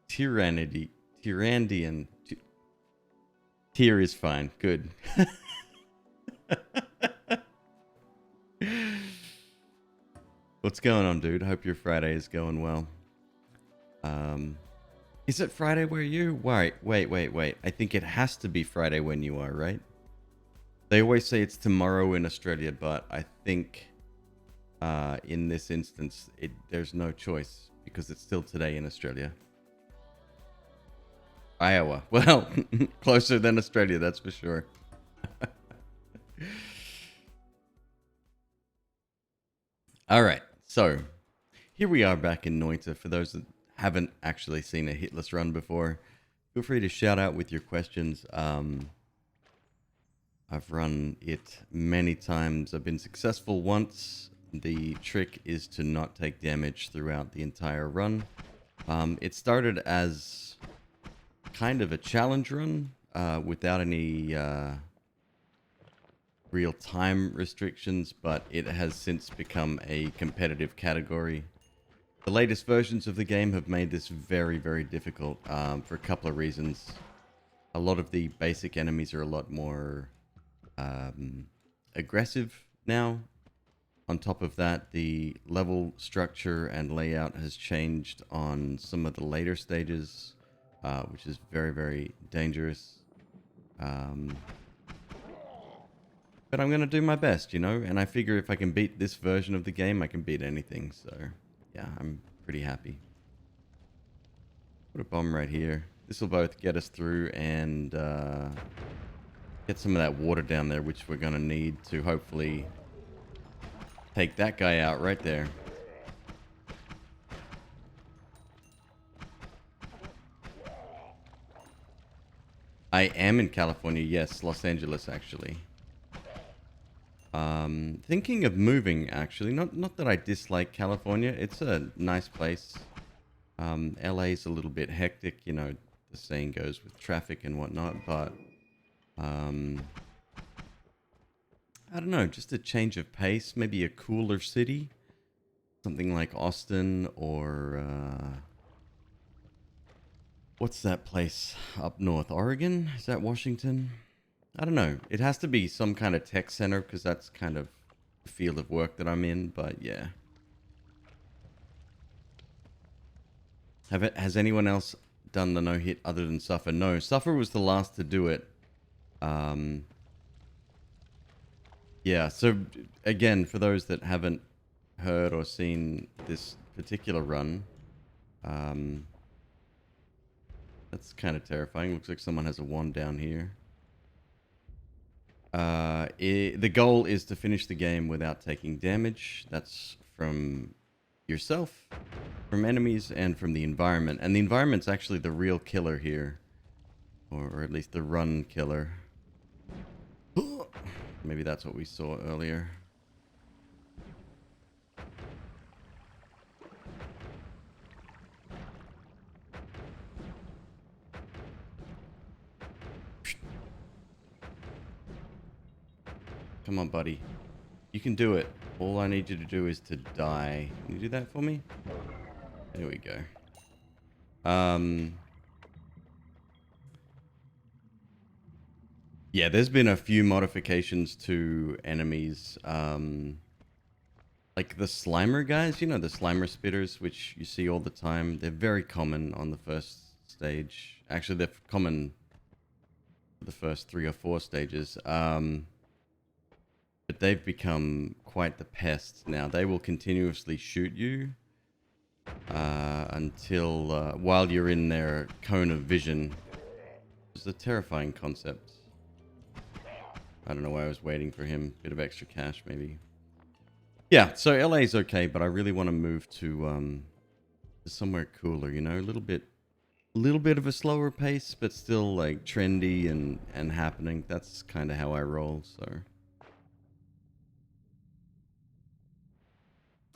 Tyrandian. Tier is fine. Good. What's going on, dude? Hope your Friday is going well. Is it Friday where you? Wait. I think it has to be Friday when you are, right? They always say it's tomorrow in Australia, but I think in this instance, there's no choice because it's still today in Australia. Iowa. Well, closer than Australia, that's for sure. All right, so here we are back in Noita. For those that haven't actually seen a hitless run before, feel free to shout out with your questions. I've run it many times. I've been successful once. The trick is to not take damage throughout the entire run. It started as kind of a challenge run without any real time restrictions, but it has since become a competitive category. The latest versions of the game have made this very, very difficult for a couple of reasons. A lot of the basic enemies are a lot more aggressive now. On top of that, the level structure and layout has changed on some of the later stages, which is very, very dangerous. But I'm going to do my best, you know, and I figure if I can beat this version of the game, I can beat anything. So, yeah, I'm pretty happy. Put a bomb right here. This will both get us through and get some of that water down there, which we're going to need to hopefully take that guy out right there. I am in California, yes, Los Angeles actually. Thinking of moving actually. Not that I dislike California. It's a nice place. LA's a little bit hectic, you know, the saying goes with traffic and whatnot, but I don't know, just a change of pace, maybe a cooler city. Something like Austin or what's that place up north? Oregon? Is that Washington? I don't know. It has to be some kind of tech center because that's kind of the field of work that I'm in, but yeah. Has anyone else done the no-hit other than Suffer? No, Suffer was the last to do it. Yeah, so again, for those that haven't heard or seen this particular run, that's kind of terrifying. Looks like someone has a wand down here. The goal is to finish the game without taking damage. That's from yourself, from enemies, and from the environment. And the environment's actually the real killer here. Or at least the run killer. Maybe that's what we saw earlier. Come on, buddy. You can do it. All I need you to do is to die. Can you do that for me? There we go. Yeah, there's been a few modifications to enemies. Like the Slimer guys, you know, the Slimer spitters, which you see all the time. They're very common on the first stage. Actually, they're common for the first 3 or 4 stages. But they've become quite the pest now. They will continuously shoot you until while you're in their cone of vision. It's a terrifying concept. I don't know why I was waiting for him. Bit of extra cash, maybe. Yeah, so LA is okay, but I really want to move to somewhere cooler. You know, a little bit of a slower pace, but still like trendy and happening. That's kind of how I roll. So.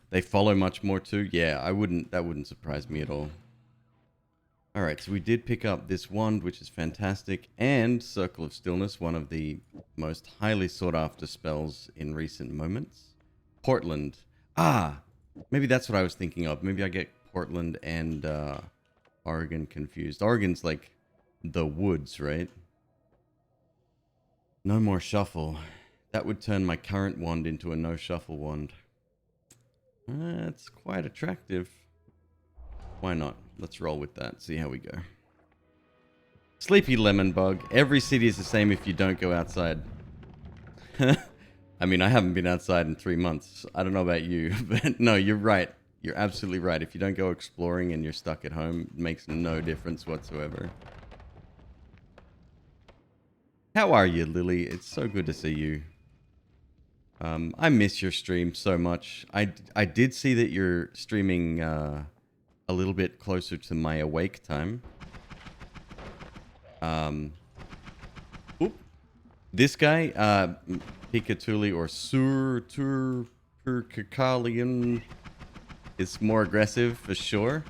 They follow much more too? Yeah, that wouldn't surprise me at all. Alright, so we did pick up this wand, which is fantastic, and Circle of Stillness, one of the most highly sought after spells in recent moments. Portland. Ah! Maybe that's what I was thinking of. Maybe I get Portland and Oregon confused. Oregon's like the woods, right? No more shuffle. That would turn my current wand into a no shuffle wand. That's quite attractive. Why not? Let's roll with that. See how we go. Sleepy lemon bug. Every city is the same if you don't go outside. I mean, I haven't been outside in 3 months. I don't know about you, but no, you're right. You're absolutely right. If you don't go exploring and you're stuck at home, it makes no difference whatsoever. How are you, Lily? It's so good to see you. I miss your stream so much. I did see that you're streaming a little bit closer to my awake time. This guy, Pikatuli or Kakalian, is more aggressive for sure.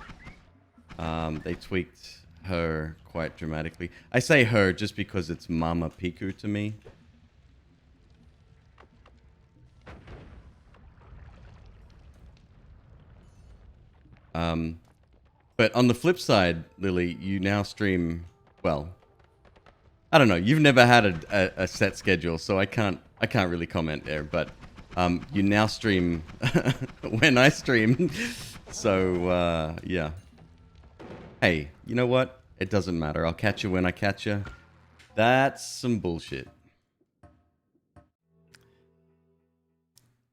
They tweaked her quite dramatically. I say her just because it's Mama Piku to me. But on the flip side, Lily, you now stream, well, I don't know. You've never had a set schedule, so I can't really comment there. But you now stream when I stream, so yeah. Hey, you know what? It doesn't matter. I'll catch you when I catch you. That's some bullshit.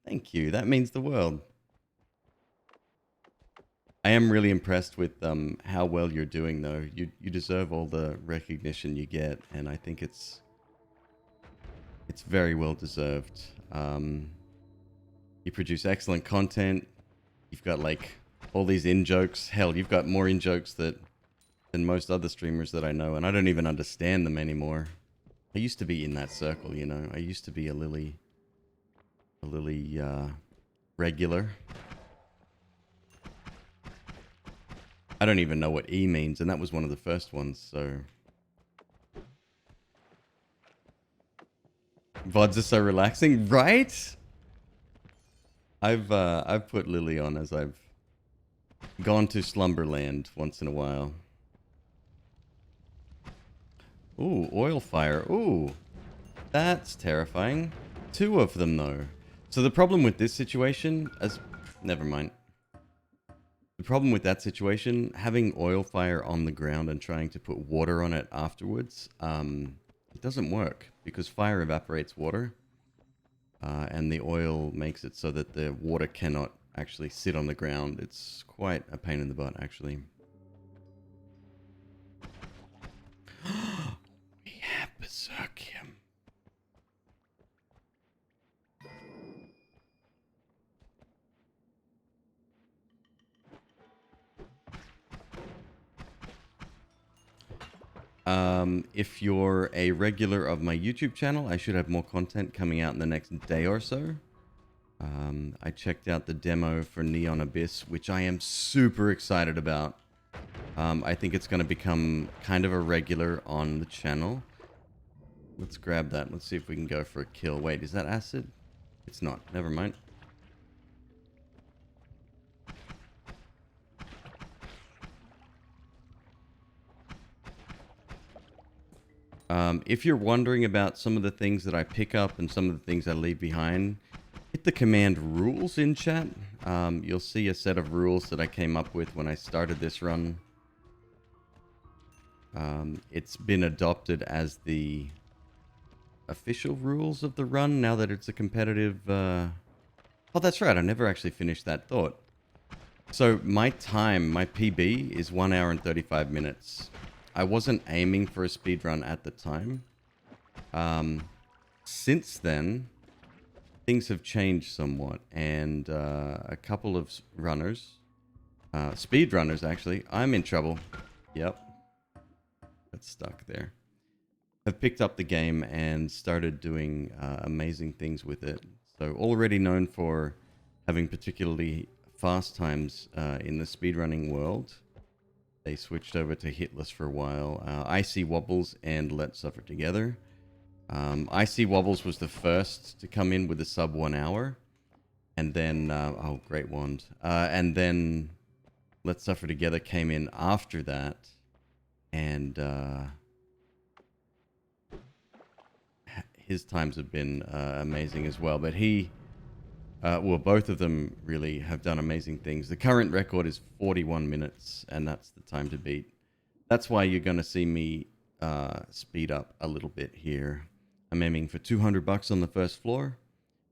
Thank you. That means the world. I am really impressed with how well you're doing, though. You deserve all the recognition you get, and I think it's very well deserved. You produce excellent content. You've got like all these in-jokes. Hell, you've got more in-jokes than most other streamers that I know, and I don't even understand them anymore. I used to be in that circle, you know. I used to be a Lily regular. I don't even know what E means, and that was one of the first ones, so... VODs are so relaxing, right? I've put Lily on as I've gone to Slumberland once in a while. Ooh, oil fire. Ooh, that's terrifying. 2 of them, though. So the problem with this situation, never mind. The problem with that situation, having oil fire on the ground and trying to put water on it afterwards, it doesn't work because fire evaporates water, and the oil makes it so that the water cannot actually sit on the ground. It's quite a pain in the butt, actually. We have berserk him. If you're a regular of my YouTube channel, I should have more content coming out in the next day or so. I checked out the demo for Neon Abyss, which I am super excited about. I think it's going to become kind of a regular on the channel. Let's grab that. Let's see if we can go for a kill. Wait, is that acid? It's not. Never mind. If you're wondering about some of the things that I pick up and some of the things I leave behind, hit the command rules in chat. You'll see a set of rules that I came up with when I started this run. It's been adopted as the official rules of the run now that it's a competitive... Oh, that's right. I never actually finished that thought. So my time, my PB, is 1 hour and 35 minutes. I wasn't aiming for a speedrun at the time. Since then, things have changed somewhat, and a couple of runners, speedrunners actually, I'm in trouble. Yep. That's stuck there. Have picked up the game and started doing amazing things with it. So already known for having particularly fast times in the speedrunning world. They switched over to hitless for a while. Icy Wobbles and Let's Suffer Together. Icy Wobbles was the first to come in with a sub 1 hour. And then, oh, great wand. And then Let's Suffer Together came in after that, and his times have been amazing as well. But well, both of them really have done amazing things. The current record is 41 minutes, and that's the time to beat. That's why you're going to see me speed up a little bit here. I'm aiming for $200 on the first floor.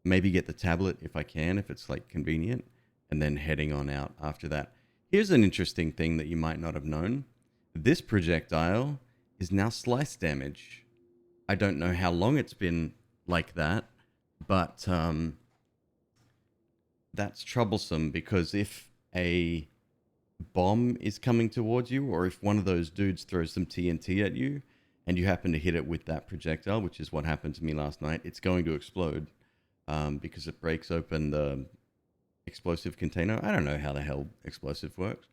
Maybe get the tablet if I can, if it's like convenient, and then heading on out after that. Here's an interesting thing that you might not have known. This projectile is now slice damage. I don't know how long it's been like that, but that's troublesome, because if a bomb is coming towards you, or if one of those dudes throws some TNT at you and you happen to hit it with that projectile, which is what happened to me last night, it's going to explode because it breaks open the explosive container. I don't know how the hell explosive works.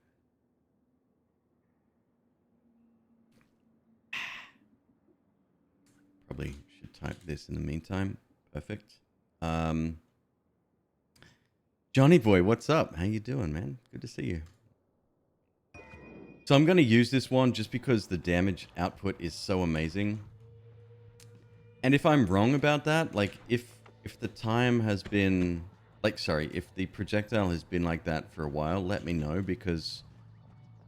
Probably should type this in the meantime. Perfect. Johnny boy, what's up? How you doing, man? Good to see you. So I'm going to use this one just because the damage output is so amazing. And if I'm wrong about that, like if the time has been like, sorry, if the projectile has been like that for a while, let me know, because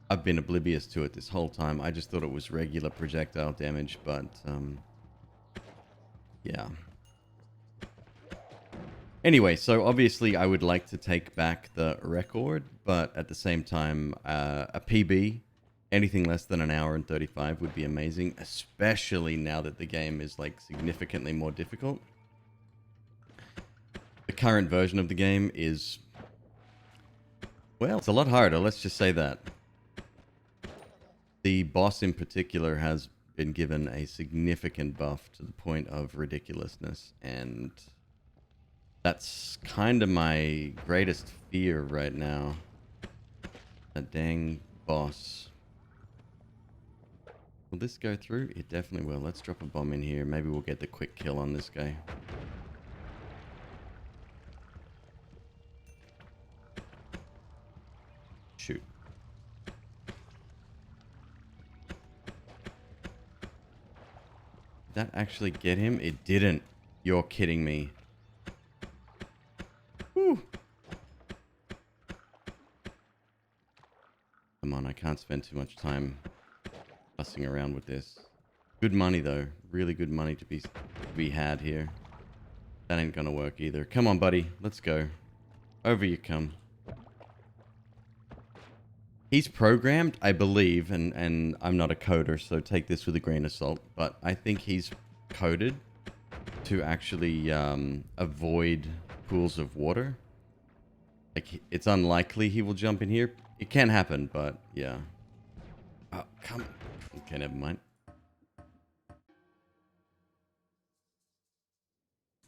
I've been oblivious to it this whole time. I just thought it was regular projectile damage, but yeah. Anyway, so obviously I would like to take back the record, but at the same time, a PB, anything less than an hour and 35 would be amazing, especially now that the game is like significantly more difficult. The current version of the game is, well, it's a lot harder, let's just say that. The boss in particular has been given a significant buff to the point of ridiculousness, and that's kind of my greatest fear right now. That dang boss. Will this go through? It definitely will. Let's drop a bomb in here. Maybe we'll get the quick kill on this guy. Shoot. Did that actually get him? It didn't. You're kidding me. Whew. Come on, I can't spend too much time fussing around with this. Good money though. Really good money to be had here. That ain't gonna work either. Come on, buddy. Let's go. Over you come. He's programmed, I believe, and I'm not a coder, so take this with a grain of salt, but I think he's coded to actually avoid pools of water. Like, it's unlikely he will jump in here. It can happen, but yeah. Oh, come on. Okay, never mind.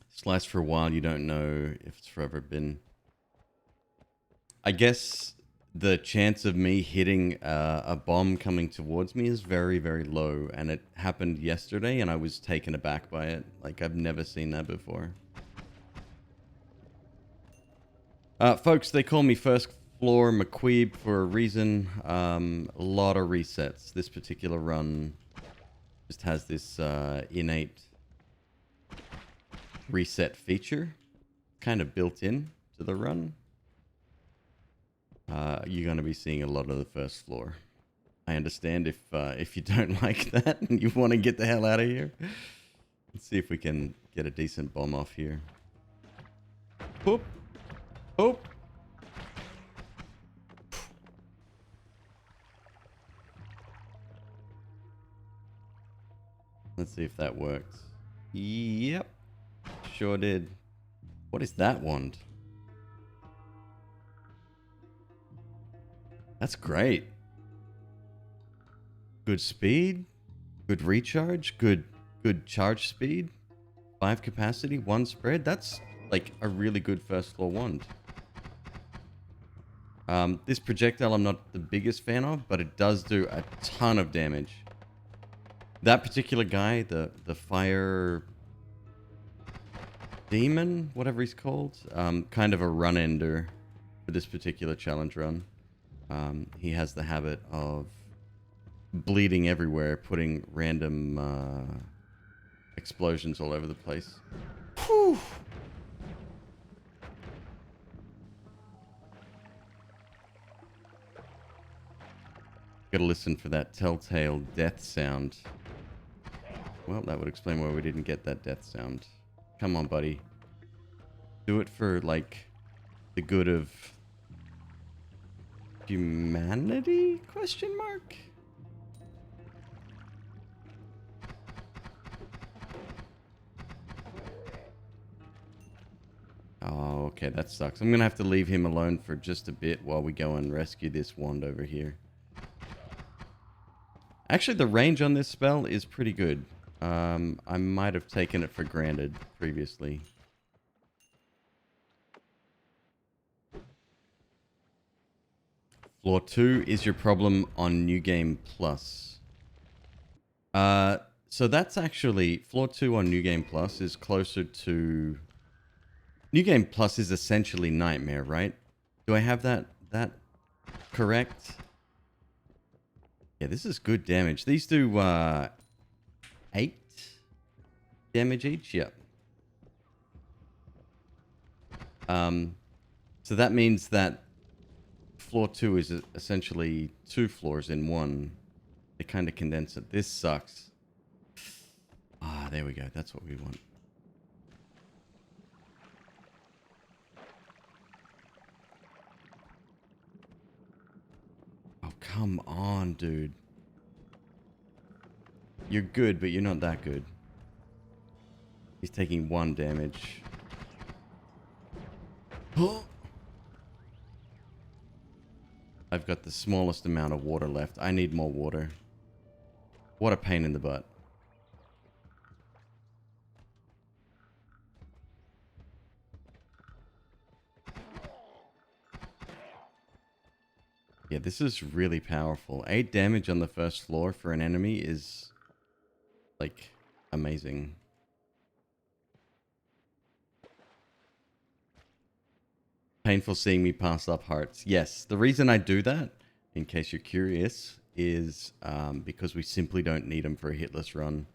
Slice for a while, you don't know if it's forever been. I guess the chance of me hitting a bomb coming towards me is very, very low. And it happened yesterday, and I was taken aback by it. Like, I've never seen that before. Folks, they call me First Floor McQueeb for a reason. A lot of resets. This particular run just has this innate reset feature kind of built in to the run. You're going to be seeing a lot of the first floor. I understand if you don't like that and you want to get the hell out of here. Let's see if we can get a decent bomb off here. Whoop. Whoop. Let's see if that works. Yep. Sure did. What is that wand? That's great. Good speed, good recharge, good charge speed, 5 capacity, 1 spread. That's like a really good first floor wand. This projectile I'm not the biggest fan of, but it does do a ton of damage. That particular guy, the fire demon, whatever he's called, kind of a run ender for this particular challenge run. He has the habit of bleeding everywhere, putting random explosions all over the place. Whew. Gotta listen for that telltale death sound. Well, that would explain why we didn't get that death sound. Come on, buddy. Do it for, like, the good of humanity? Question mark? Oh, okay, that sucks. I'm gonna have to leave him alone for just a bit while we go and rescue this wand over here. Actually, the range on this spell is pretty good. I might have taken it for granted previously. Floor 2 is your problem on New Game Plus. So that's actually... Floor 2 on New Game Plus is closer to... New Game Plus is essentially Nightmare, right? Do I have that correct? Yeah, this is good damage. These do 8 damage each. Yep. So that means that floor 2 is essentially 2 floors in one. They kind of condense it. This sucks. Ah, there we go. That's what we want. Oh, come on, dude. You're good, but you're not that good. He's taking 1 damage. Oh! I've got the smallest amount of water left. I need more water. What a pain in the butt. Yeah, this is really powerful. 8 damage on the first floor for an enemy is, like, amazing. Painful seeing me pass up hearts. Yes, the reason I do that, in case you're curious, is because we simply don't need them for a hitless run.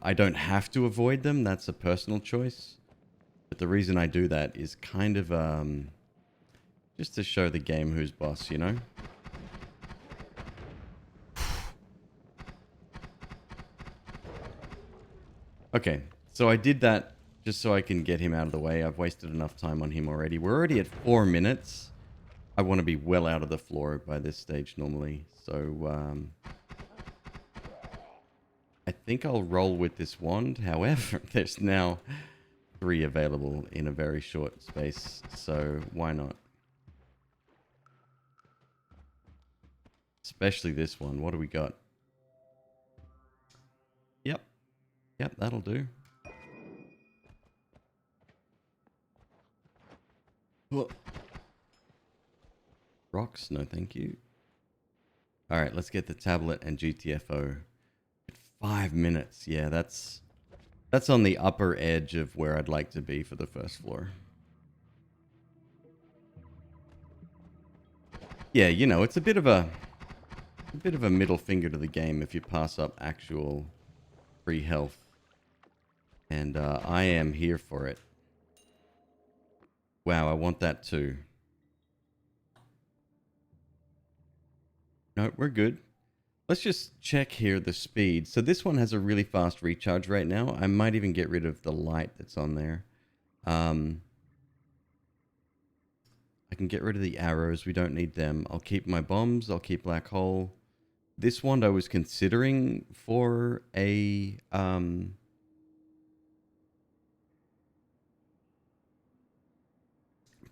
I don't have to avoid them. That's a personal choice. But the reason I do that is kind of just to show the game who's boss, you know? Okay, so I did that just so I can get him out of the way. I've wasted enough time on him already. We're already at 4 minutes. I want to be well out of the floor by this stage normally. So, I think I'll roll with this wand. However, there's now 3 available in a very short space. So, why not? Especially this one. What do we got? Yep. Yep, that'll do. Whoa. Rocks? No, thank you. Alright, let's get the tablet and GTFO. 5 minutes. Yeah, that's on the upper edge of where I'd like to be for the first floor. Yeah, you know, it's a bit of a middle finger to the game if you pass up actual free health. And I am here for it. Wow, I want that too. No, we're good. Let's just check here the speed. So this one has a really fast recharge right now. I might even get rid of the light that's on there. I can get rid of the arrows. We don't need them. I'll keep my bombs. I'll keep black hole. This wand I was considering for a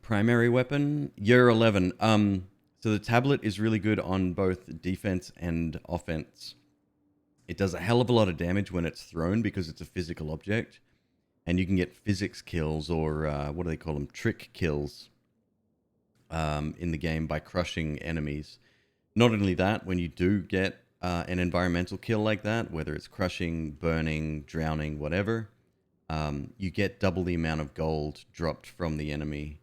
primary weapon. Year 11. So the tablet is really good on both defense and offense. It does a hell of a lot of damage when it's thrown because it's a physical object. And you can get physics kills or what do they call them? Trick kills in the game by crushing enemies. Not only that, when you do get an environmental kill like that, whether it's crushing, burning, drowning, whatever, you get double the amount of gold dropped from the enemy.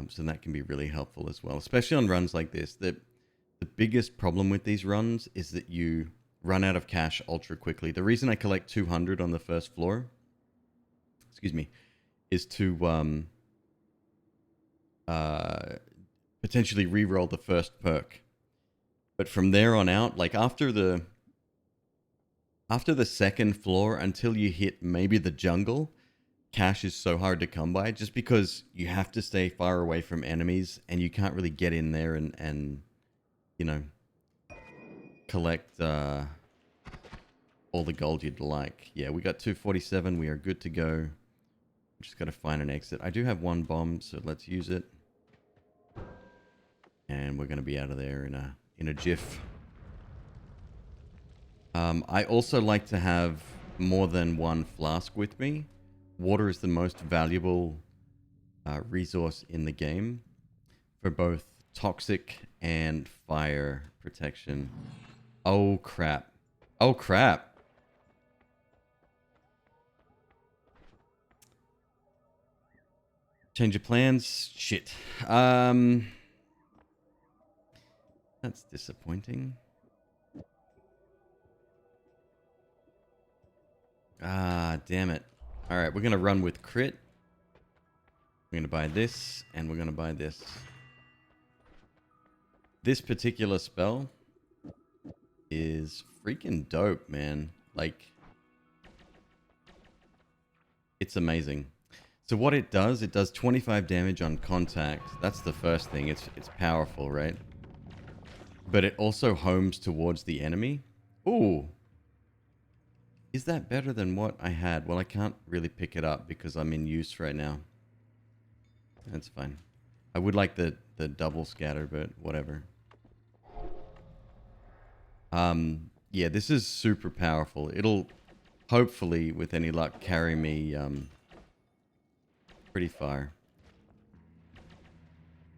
So that can be really helpful as well, especially on runs like this. The biggest problem with these runs is that you run out of cash ultra quickly. The reason I collect 200 on the first floor, excuse me, is to potentially re-roll the first perk. But from there on out, like after the second floor until you hit maybe the jungle, cash is so hard to come by just because you have to stay far away from enemies and you can't really get in there and you know, collect all the gold you'd like. Yeah, we got 247. We are good to go. Just got to find an exit. I do have one bomb, so let's use it. And we're going to be out of there in a jiff. I also like to have more than one flask with me. Water is the most valuable resource in the game for both toxic and fire protection. Oh crap. Oh crap. Change of plans? Shit. That's disappointing. Ah, damn it. Alright, we're going to run with crit. We're going to buy this, and we're going to buy this. This particular spell is freaking dope, man. Like, it's amazing. So what it does 25 damage on contact. That's the first thing. It's powerful, right? But it also homes towards the enemy. Ooh. Is that better than what I had? Well, I can't really pick it up because I'm in use right now. That's fine. I would like the double scatter, but whatever. Yeah, this is super powerful. It'll hopefully, with any luck, carry me pretty far.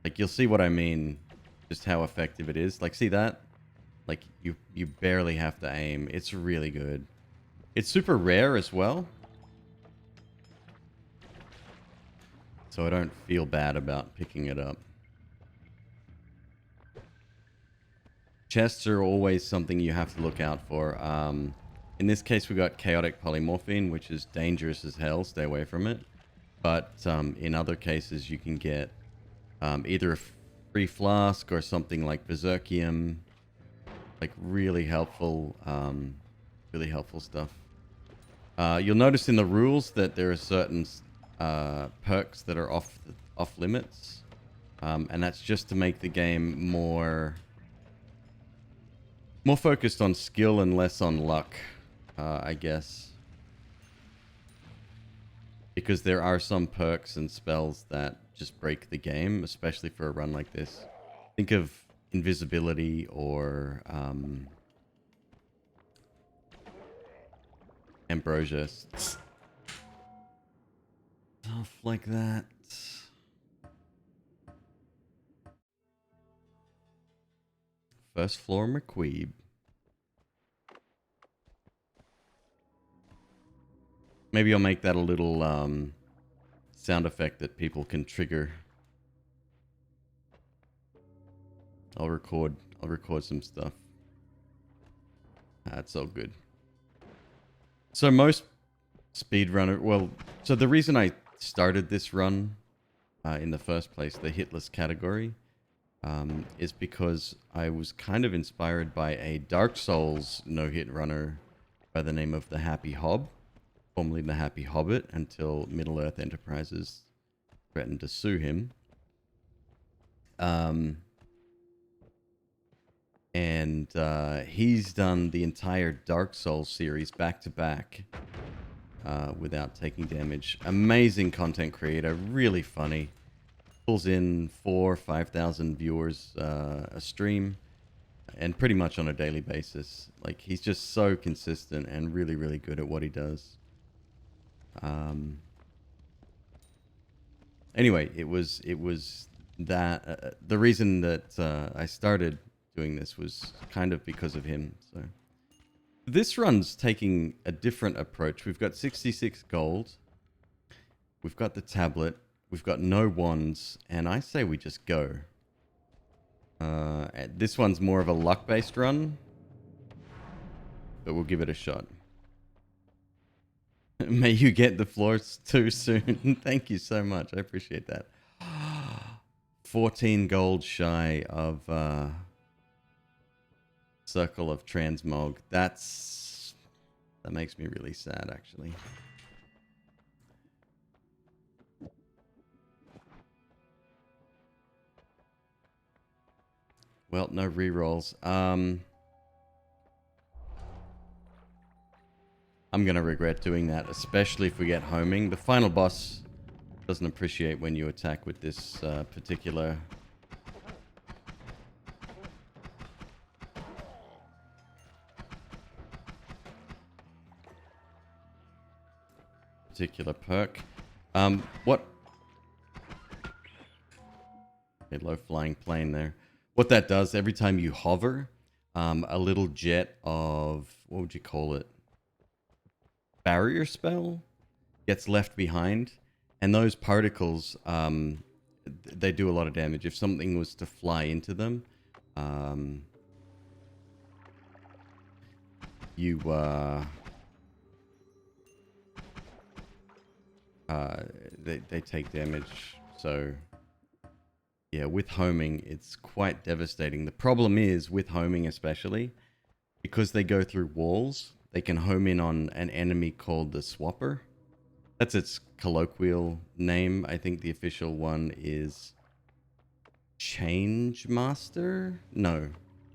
Like, you'll see what I mean, just how effective it is. Like, see that? Like, you barely have to aim. It's really good. It's super rare as well. So I don't feel bad about picking it up. Chests are always something you have to look out for. In this case, we got chaotic polymorphine, which is dangerous as hell. Stay away from it. But in other cases, you can get either a free flask or something like Berserkium. Like really helpful stuff. You'll notice in the rules that there are certain perks that are off limits, and that's just to make the game more focused on skill and less on luck, I guess. Because there are some perks and spells that just break the game, especially for a run like this. Think of invisibility or ambrosia. Stuff like that. First floor McQueeb. Maybe I'll make that a little sound effect that people can trigger. I'll record some stuff. That's all good. So most speedrunner, well, so the reason I started this run in the first place, the hitless category, is because I was kind of inspired by a Dark Souls no-hit runner by the name of the Happy Hob, formerly the Happy Hobbit, until Middle-earth Enterprises threatened to sue him. And he's done the entire Dark Souls series back to back without taking damage. Amazing content creator, really funny. Pulls in 4,000-5,000 viewers a stream, and pretty much on a daily basis. Like, he's just so consistent and really, really good at what he does. Anyway, it was that the reason that I started doing this was kind of because of him. So this run's taking a different approach. We've got 66 gold. We've got the tablet. We've got no wands, and I say we just go. This one's more of a luck-based run, but we'll give it a shot. May you get the floors too soon. Thank you so much. I appreciate that. 14 gold shy of Circle of Transmog. That makes me really sad, actually. Well, no rerolls. I'm going to regret doing that, especially if we get homing. The final boss doesn't appreciate when you attack with this particular... perk. What... Okay, low flying plane there. What that does, every time you hover, a little jet of... What would you call it? Barrier spell gets left behind, and those particles they do a lot of damage. If something was to fly into them, they take damage. So yeah, with homing it's quite devastating. The problem is with homing, especially because they go through walls, they can home in on an enemy called the Swapper. That's its colloquial name. I think the official one is Change Master? No.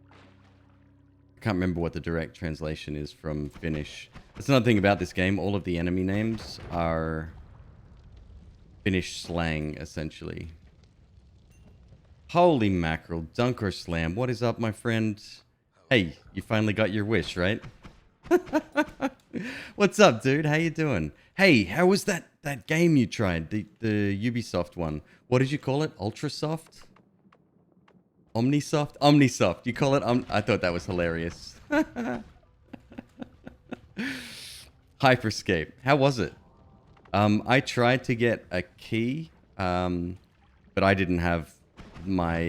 I can't remember what the direct translation is from Finnish. That's another thing about this game. All of the enemy names are Finnish slang, essentially. Holy mackerel. Dunk or slam. What is up, my friend? Hey, you finally got your wish, right? What's up, dude? How you doing? Hey, how was that game you tried? The Ubisoft one. What did you call it? Ultrasoft? Omnisoft? Omnisoft. You call it I thought that was hilarious. Hyperscape. How was it? I tried to get a key, but I didn't have my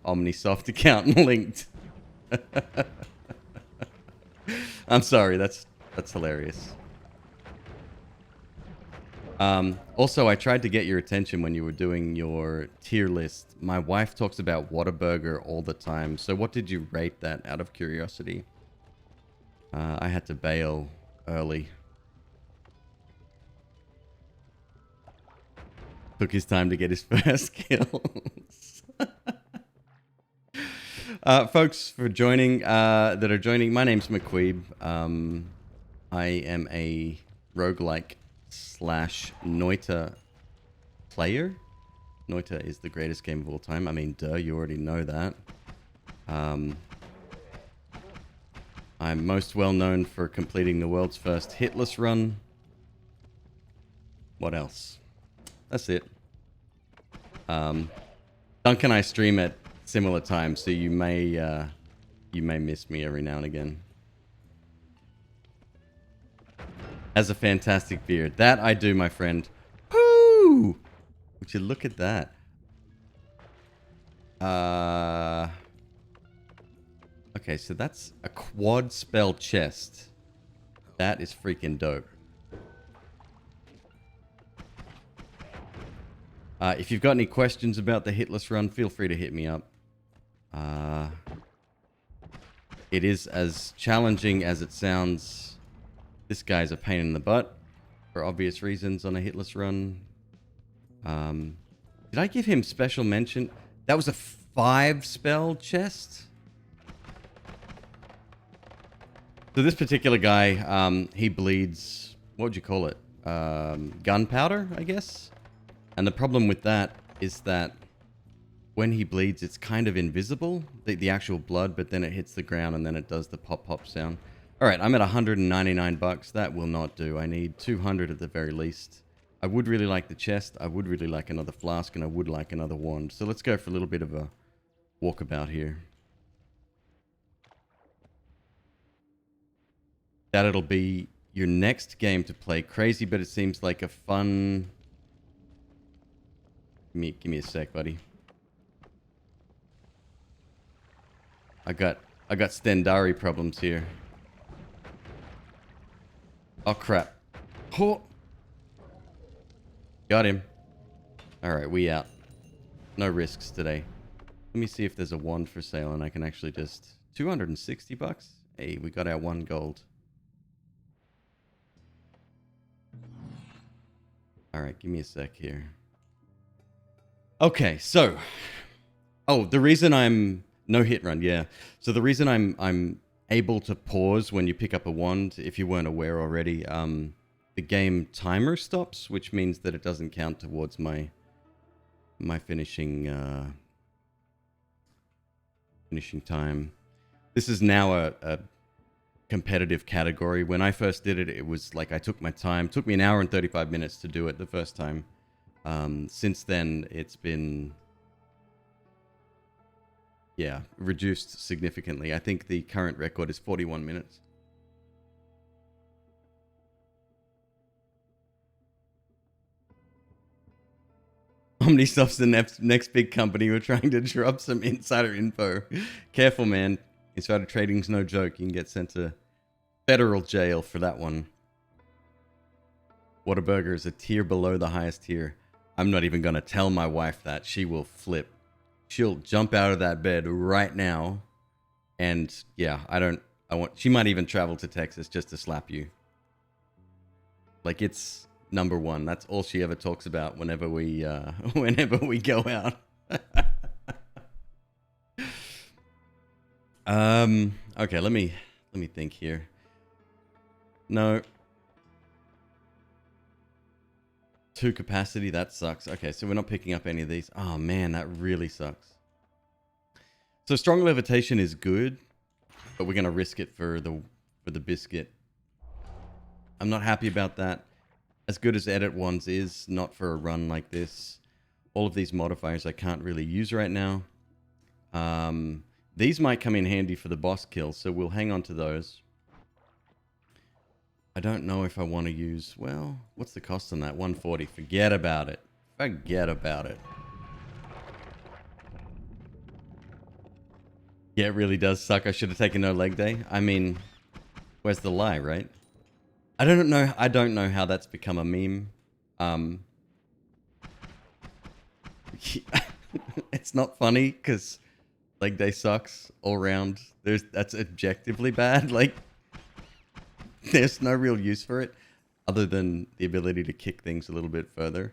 Omnisoft account linked. I'm sorry, that's hilarious. Also, I tried to get your attention when you were doing your tier list. My wife talks about Whataburger all the time. So what did you rate that out of curiosity? I had to bail early. Took his time to get his first kills. Folks for joining, that are joining, my name's McQueeb. I am a roguelike / Noita player. Noita is the greatest game of all time. I mean, duh, you already know that. I'm most well known for completing the world's first hitless run. What else? That's it. Dunk and I stream at similar times, so you may miss me every now and again. Has a fantastic beard. That I do, my friend. Woo! Would you look at that? Okay, so that's a quad spell chest. That is freaking dope. If you've got any questions about the hitless run, feel free to hit me up. It is as challenging as it sounds. This guy's a pain in the butt, for obvious reasons, on a hitless run. Did I give him special mention? That was a 5-spell chest? So this particular guy, he bleeds... What would you call it? Gunpowder, I guess? And the problem with that is that when he bleeds, it's kind of invisible, the actual blood, but then it hits the ground and then it does the pop-pop sound. Alright, I'm at 199 bucks. That will not do. I need 200 at the very least. I would really like the chest. I would really like another flask, and I would like another wand. So let's go for a little bit of a walkabout here. That it'll be your next game to play. Crazy, but it seems like a fun Give me a sec, buddy. I got Stendari problems here. Oh crap. Oh. Got him. Alright, we out. No risks today. Let me see if there's a wand for sale and I can actually just... 260 bucks? Hey, we got our 1 gold. Alright, give me a sec here. Okay, so... Oh, the reason I'm... No hit run, yeah. So the reason I'm able to pause when you pick up a wand, if you weren't aware already, the game timer stops, which means that it doesn't count towards my finishing time. This is now a competitive category. When I first did it, it was like I took my time. It took me 1 hour and 35 minutes to do it the first time. Since then, it's been... Yeah, reduced significantly. I think the current record is 41 minutes. Omnisoft's the next big company. We're trying to drop some insider info. Careful, man. Insider trading's no joke. You can get sent to federal jail for that one. Whataburger is a tier below the highest tier. I'm not even going to tell my wife that. She will flip. She'll jump out of that bed right now. And yeah, she might even travel to Texas just to slap you. Like, it's number one. That's all she ever talks about whenever we go out. Okay, let me think here. No. 2 capacity, that sucks. Okay, so we're not picking up any of these. Oh man, that really sucks. So strong levitation is good, but we're gonna risk it for the biscuit. I'm not happy about that. As good as edit ones is, not for a run like this. All of these modifiers I can't really use right now. These might come in handy for the boss kills, so we'll hang on to those. I don't know if I want to use... Well, what's the cost on that? 140. Forget about it. Forget about it. Yeah, it really does suck. I should have taken no leg day. I mean, where's the lie, right? I don't know how that's become a meme. It's not funny because leg day sucks all around. That's objectively bad. Like, there's no real use for it other than the ability to kick things a little bit further.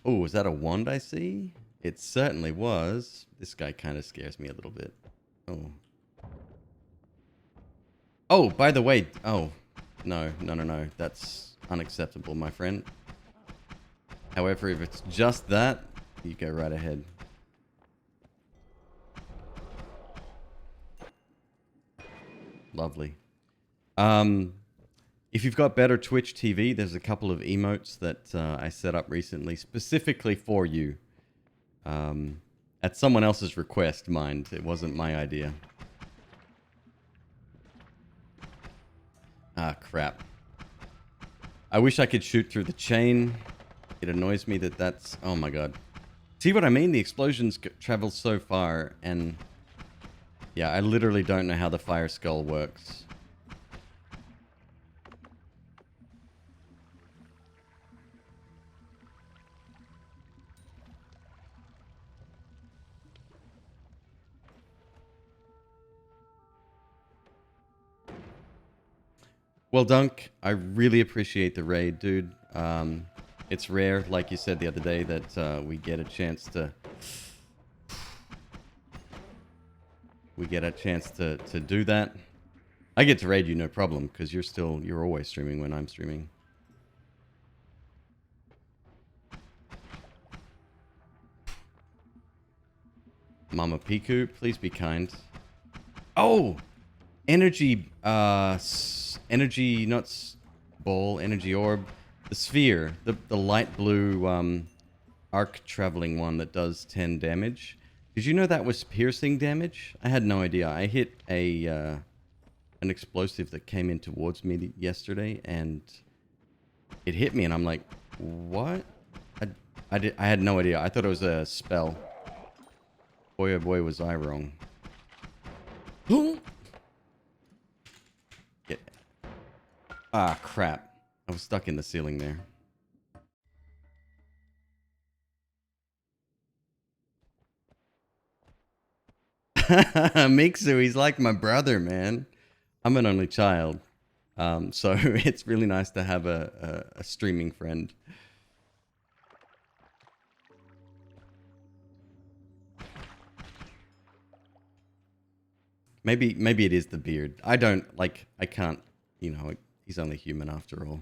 Oh, is that a wand I see? It certainly was. This guy kind of scares me a little bit. Oh. Oh, by the way. Oh, no. That's unacceptable, my friend. However, if it's just that, you go right ahead. Lovely. If you've got better Twitch TV, there's a couple of emotes that I set up recently specifically for you. At someone else's request, mind. It wasn't my idea. Ah, crap. I wish I could shoot through the chain. It annoys me that that's... Oh my god. See what I mean? The explosions travel so far, and... Yeah, I literally don't know how the fire skull works. Well, Dunk, I really appreciate the raid, dude. It's rare, like you said the other day, that we get a chance to... We get a chance to do that. I get to raid you, no problem, because you're always streaming when I'm streaming. Mama Piku, please be kind. Oh! Energy, energy, not ball, energy orb. The sphere, the light blue arc traveling one that does 10 damage. Did you know that was piercing damage? I had no idea. I hit an explosive that came in towards me yesterday, and it hit me, and I'm like, What? I had no idea. I thought it was a spell. Boy, oh boy, was I wrong. Get. Ah, crap. I was stuck in the ceiling there. Mixu, he's like my brother, man. I'm an only child. So it's really nice to have a streaming friend. Maybe it is the beard. I can't, he's only human after all.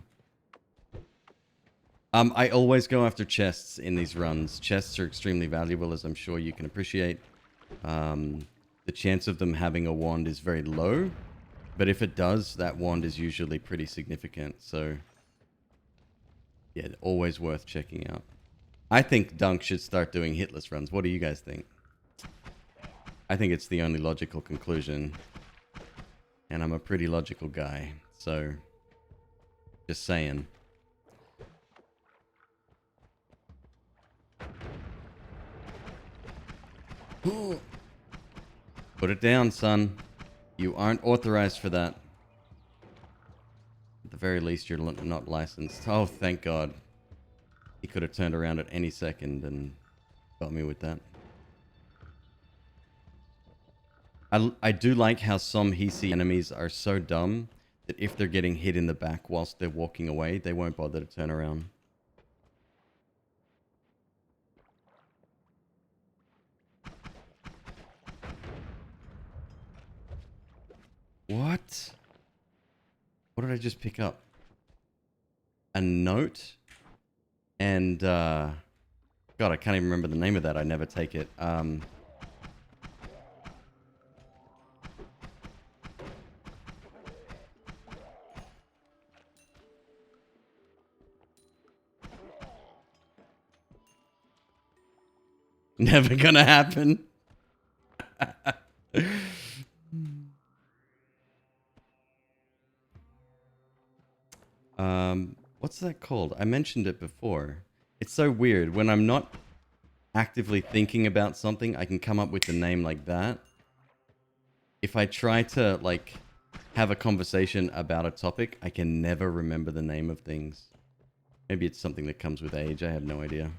I always go after chests in these runs. Chests are extremely valuable, as I'm sure you can appreciate. The chance of them having a wand is very low, but if it does, that wand is usually pretty significant. So, yeah, always worth checking out. I think Dunk should start doing hitless runs. What do you guys think? I think it's the only logical conclusion. And I'm a pretty logical guy, so just saying. Put it down, son. You aren't authorized for that. At the very least, you're not licensed. Oh, thank God. He could have turned around at any second and got me with that. I do like how some Hisi enemies are so dumb that if they're getting hit in the back whilst they're walking away, they won't bother to turn around. What? What did I just pick up? A note? And, God, I can't even remember the name of that. I never take it. Never gonna happen. What's that called? I mentioned it before. It's so weird. When I'm not actively thinking about something, I can come up with a name like that. If I try to, like, have a conversation about a topic, I can never remember the name of things. Maybe it's something that comes with age. I have no idea.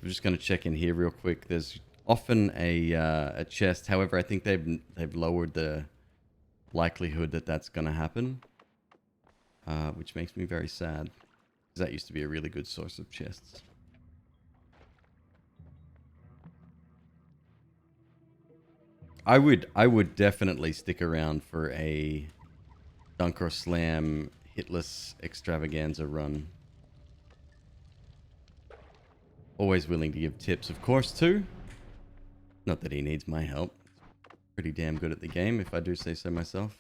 I'm just going to check in here real quick. There's often a chest. However, I think they've lowered the likelihood that that's going to happen, which makes me very sad, because that used to be a really good source of chests. I would definitely stick around for a Dunk or Slam hitless extravaganza run. Always willing to give tips, of course, too. Not that he needs my help. Pretty damn good at the game, if I do say so myself.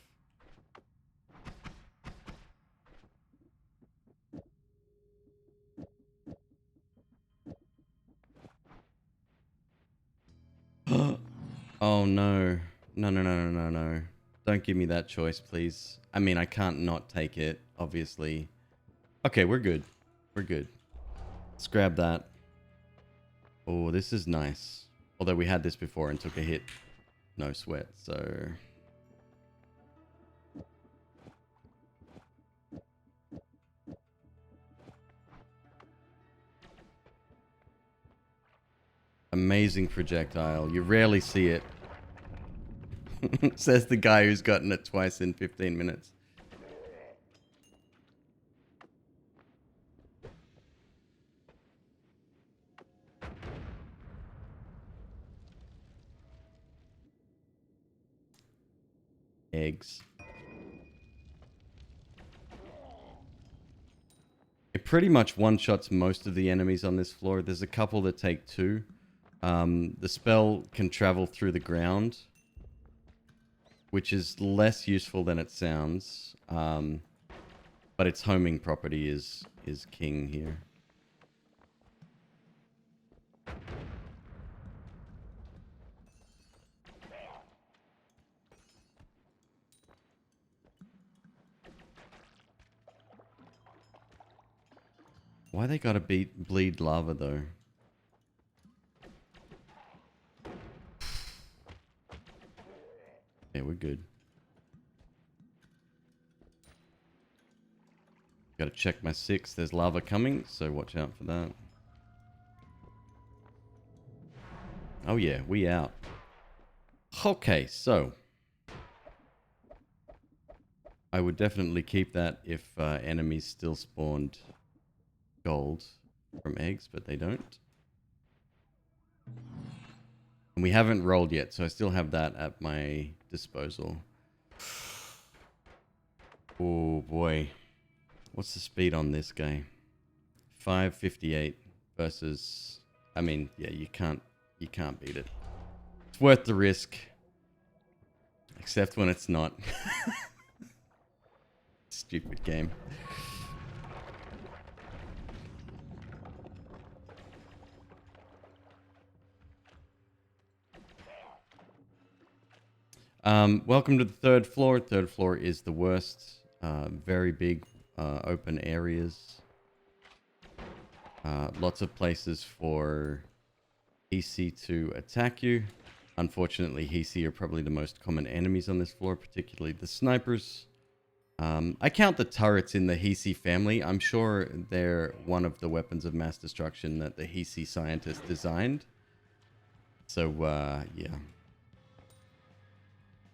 Oh, no. No. Don't give me that choice, please. I mean, I can't not take it, obviously. Okay, we're good. We're good. Let's grab that. Oh, this is nice. Although we had this before and took a hit. No sweat, so... Amazing projectile. You rarely see it. Says the guy who's gotten it twice in 15 minutes. Eggs. It pretty much one-shots most of the enemies on this floor. There's a couple that take two. The spell can travel through the ground, which is less useful than it sounds. But its homing property is king here. Why they gotta bleed lava though? Yeah, we're good. Gotta check my 6. There's lava coming, so watch out for that. Oh yeah, we out. Okay, so I would definitely keep that if enemies still spawned gold from eggs, but they don't. And we haven't rolled yet, so I still have that at my disposal. Oh boy. What's the speed on this guy? 558 versus... I mean, yeah, you can't beat it. It's worth the risk. Except when it's not. Stupid game. Welcome to the 3rd floor. 3rd floor is the worst. Very big open areas. Lots of places for EC to attack you. Unfortunately, EC are probably the most common enemies on this floor, particularly the snipers. I count the turrets in the Hisi family. I'm sure they're one of the weapons of mass destruction that the Hisi scientists designed. So, yeah.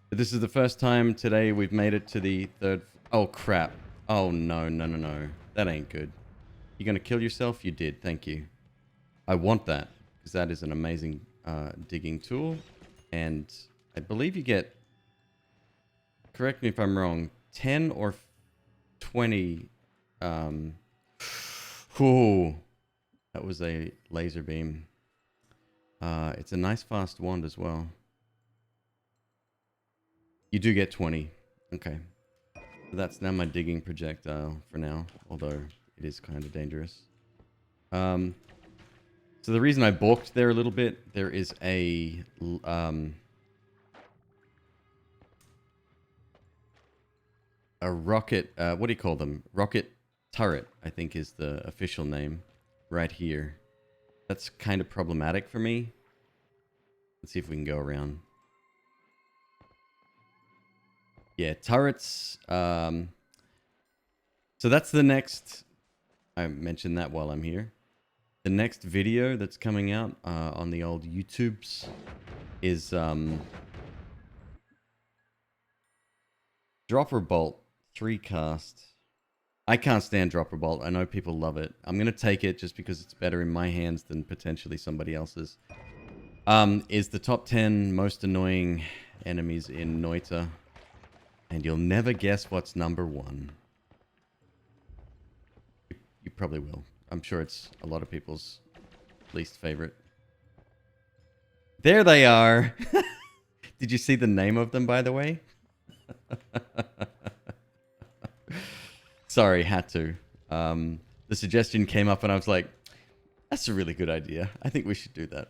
But this is the first time today we've made it to the 3rd... Oh, crap. Oh, no, no, no, no. That ain't good. You gonna kill yourself? You did. Thank you. I want that, because that is an amazing digging tool. And I believe you get... Correct me if I'm wrong. 10 or 20... Ooh, that was a laser beam. It's a nice fast wand as well. You do get 20. Okay. So that's now my digging projectile for now, although it is kind of dangerous. So the reason I balked there a little bit, there is a rocket, what do you call them? Rocket turret, I think is the official name, right here. That's kind of problematic for me. Let's see if we can go around. Yeah, turrets. So that's the next... I mentioned that while I'm here. The next video that's coming out on the old YouTubes is Dropper Bolt 3 cast. I can't stand Dropper Bolt. I know people love it. I'm going to take it just because it's better in my hands than potentially somebody else's. Is the top 10 most annoying enemies in Noita. And you'll never guess what's number 1. You probably will. I'm sure it's a lot of people's least favorite. There they are. Did you see the name of them, by the way? Sorry, had to. The suggestion came up and I was like, that's a really good idea. I think we should do that.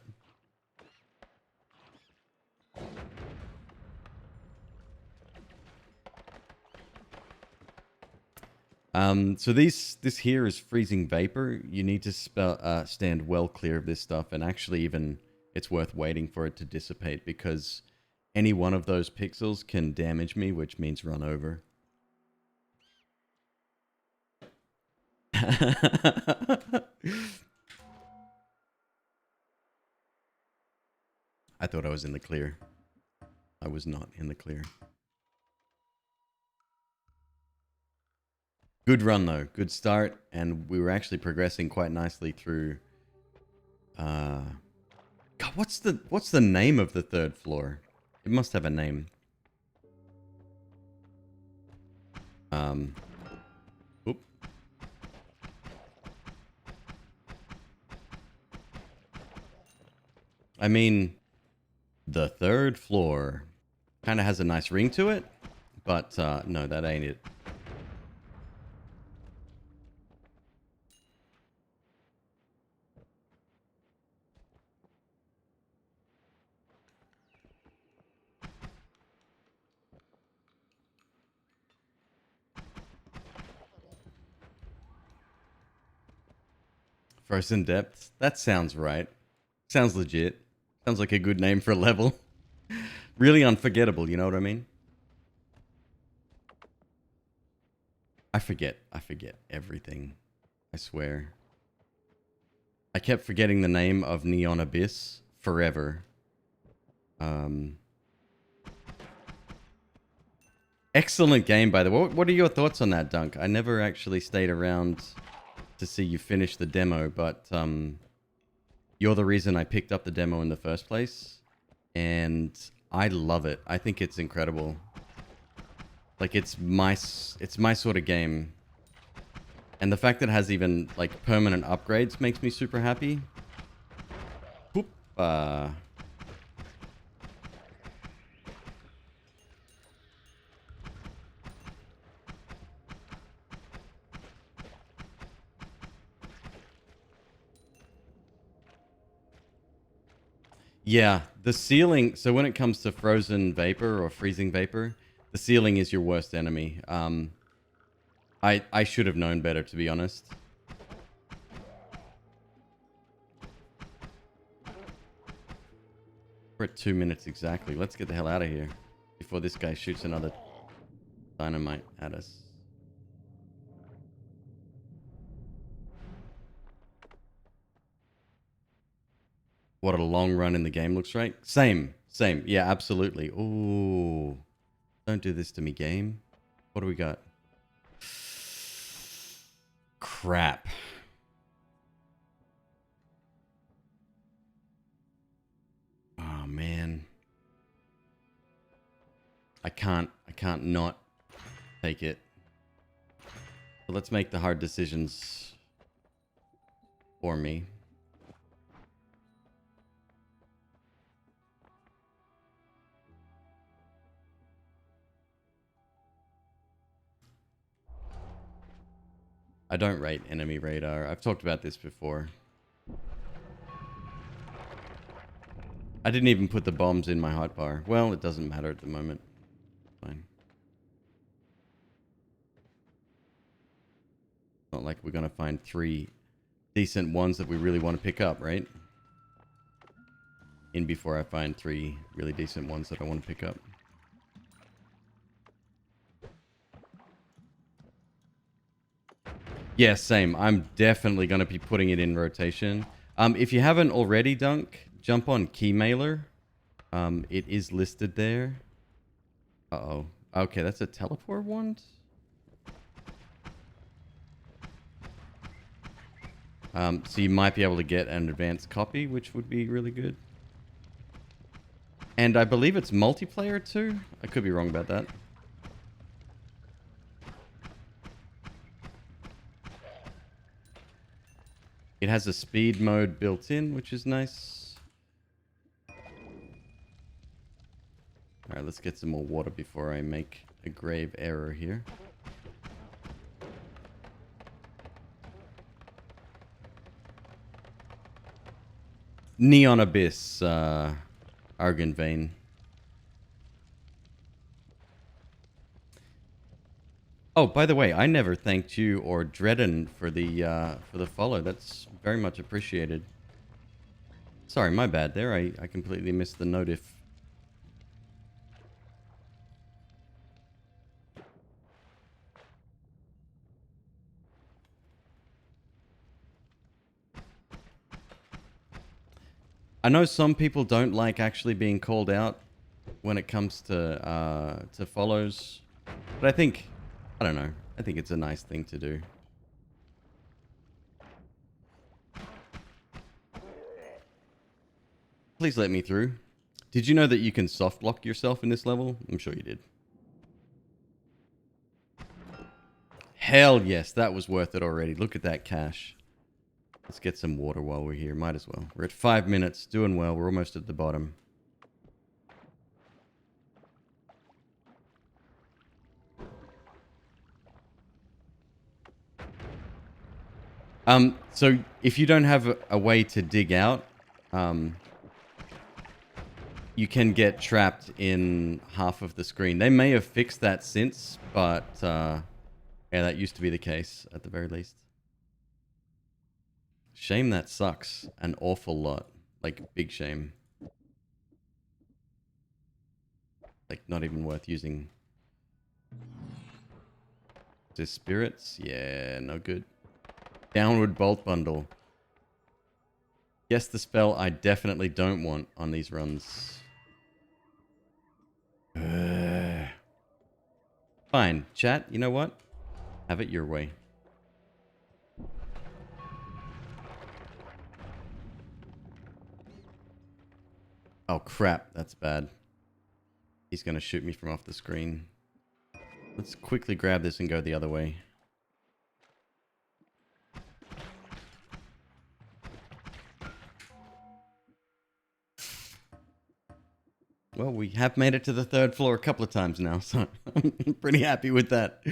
So this here is freezing vapor. You need to stand well clear of this stuff, and actually even it's worth waiting for it to dissipate because any one of those pixels can damage me, which means run over. I thought I was in the clear. I was not in the clear. Good run though, good start, and we were actually progressing quite nicely through. God, what's the name of the 3rd floor? It must have a name. Oop. I mean, the 3rd floor kind of has a nice ring to it, but no, that ain't it. Frozen Depths. That sounds right. Sounds legit. Sounds like a good name for a level. Really unforgettable, you know what I mean? I forget everything. I swear. I kept forgetting the name of Neon Abyss forever. Excellent game, by the way. What are your thoughts on that, Dunk? I never actually stayed around to see you finish the demo, but you're the reason I picked up the demo in the first place, and I love it. I think it's incredible. Like, it's my sort of game. And the fact that it has even, like, permanent upgrades makes me super happy. Whoop. Yeah, the ceiling... So when it comes to frozen vapor or freezing vapor, the ceiling is your worst enemy. I should have known better, to be honest. We're at 2 minutes exactly. Let's get the hell out of here before this guy shoots another dynamite at us. What a long run in the game looks like. Same. Yeah, absolutely. Ooh. Don't do this to me, game. What do we got? Crap. Oh, man. I can't not take it. So let's make the hard decisions for me. I don't rate enemy radar. I've talked about this before. I didn't even put the bombs in my hotbar. Well, it doesn't matter at the moment. Fine. Not like we're gonna find 3 decent ones that we really want to pick up, right? In before I find 3 really decent ones that I want to pick up. Yeah, same. I'm definitely going to be putting it in rotation. If you haven't already, Dunk, jump on Keymailer. It is listed there. Uh-oh. Okay, that's a teleport wand? So you might be able to get an advanced copy, which would be really good. And I believe it's multiplayer too. I could be wrong about that. It has a speed mode built in, which is nice. Alright, let's get some more water before I make a grave error here. Neon Abyss, Argon Vein. Oh, by the way, I never thanked you or Dredden for the follow. That's very much appreciated. Sorry, my bad there. I completely missed the notif. I know some people don't like actually being called out when it comes to follows, but I don't know. I think it's a nice thing to do. Please let me through. Did you know that you can soft lock yourself in this level? I'm sure you did. Hell yes, that was worth it already. Look at that cash. Let's get some water while we're here. Might as well. We're at 5 minutes. Doing well. We're almost at the bottom. So if you don't have a way to dig out, you can get trapped in half of the screen. They may have fixed that since, but yeah, that used to be the case at the very least. Shame that sucks an awful lot. Like, big shame. Like, not even worth using. Is spirits? Yeah, no good. Downward Bolt Bundle. Guess the spell I definitely don't want on these runs. Fine. Chat, you know what? Have it your way. Oh, crap. That's bad. He's going to shoot me from off the screen. Let's quickly grab this and go the other way. Well, we have made it to the 3rd floor a couple of times now, so I'm pretty happy with that.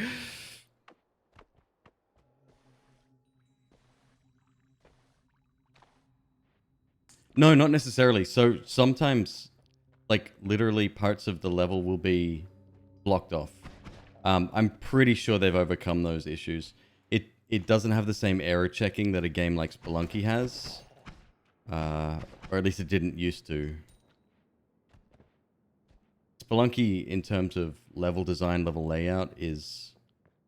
No, not necessarily. So sometimes, like, literally parts of the level will be blocked off. I'm pretty sure they've overcome those issues. It doesn't have the same error checking that a game like Spelunky has. Or at least it didn't used to. Spelunky, in terms of level design, level layout, is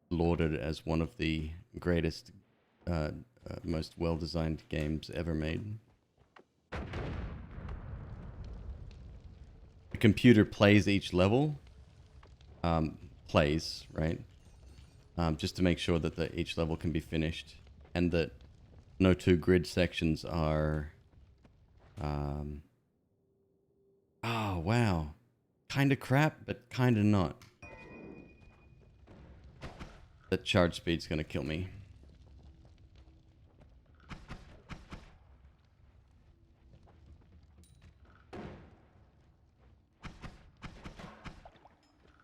lauded as one of the greatest, most well-designed games ever made. The computer plays each level. Right? Just to make sure that each level can be finished. And that no 2 grid sections are... oh, wow. Kind of crap, but kind of not. That charge speed's going to kill me.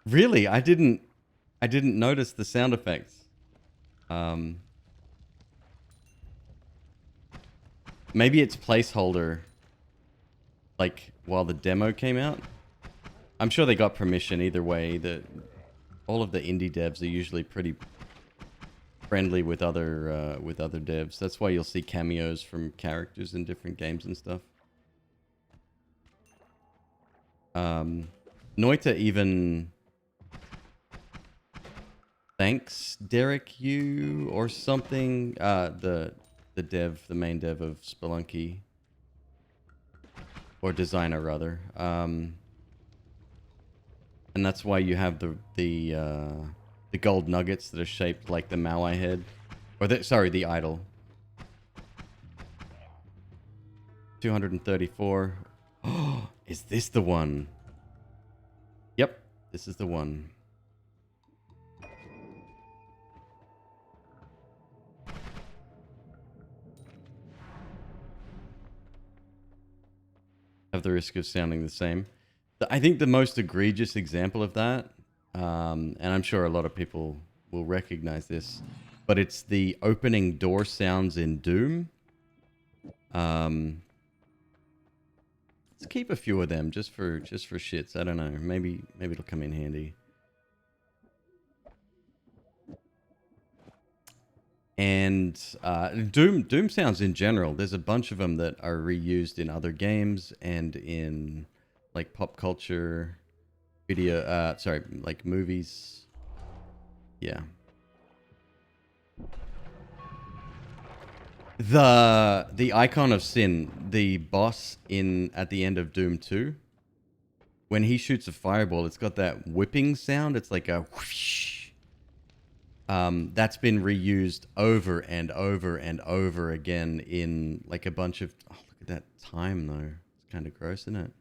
Really? I didn't notice the sound effects. Maybe it's placeholder, like, while the demo came out. I'm sure they got permission either way. All of the indie devs are usually pretty friendly with other devs. That's why you'll see cameos from characters in different games and stuff. Noita even thanks Derek you or something. The main dev of Spelunky, or designer rather. And that's why you have the gold nuggets that are shaped like the Maui head, or the idol. 234. Oh, is this the one? Yep, this is the one. Have the risk of sounding the same. I think the most egregious example of that, and I'm sure a lot of people will recognize this, but it's the opening door sounds in Doom. Let's keep a few of them just for shits. I don't know. Maybe it'll come in handy. And Doom sounds in general. There's a bunch of them that are reused in other games and in like pop culture video. Like movies. Yeah. The Icon of Sin, the boss at the end of Doom 2, when he shoots a fireball, it's got that whipping sound. It's like a whoosh. That's been reused over and over and over again in like a bunch of... Oh, look at that time though. It's kind of gross, isn't it?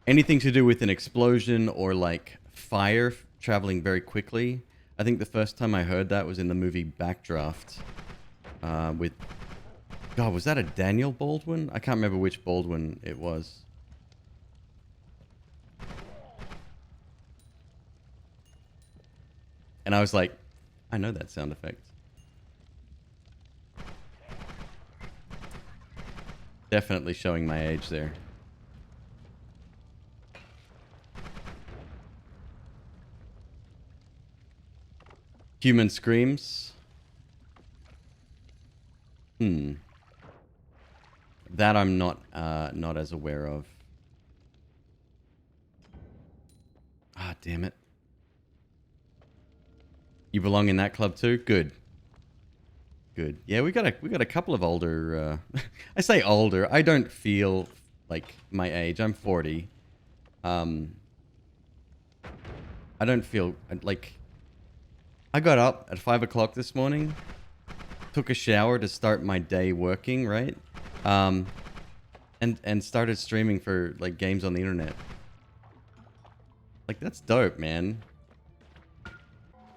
Anything to do with an explosion or like fire traveling very quickly. I think the first time I heard that was in the movie Backdraft. With... God, was that a Daniel Baldwin? I can't remember which Baldwin it was. And I was like, I know that sound effect. Definitely showing my age there. Human screams. That I'm not as aware of. Ah, damn it. You belong in that club too? Good. Good. Yeah, we got a couple of older I say older. I don't feel like my age. I'm 40. I don't feel like I got up at 5 o'clock this morning, took a shower to start my day working, right? And started streaming for like games on the internet. Like that's dope, man.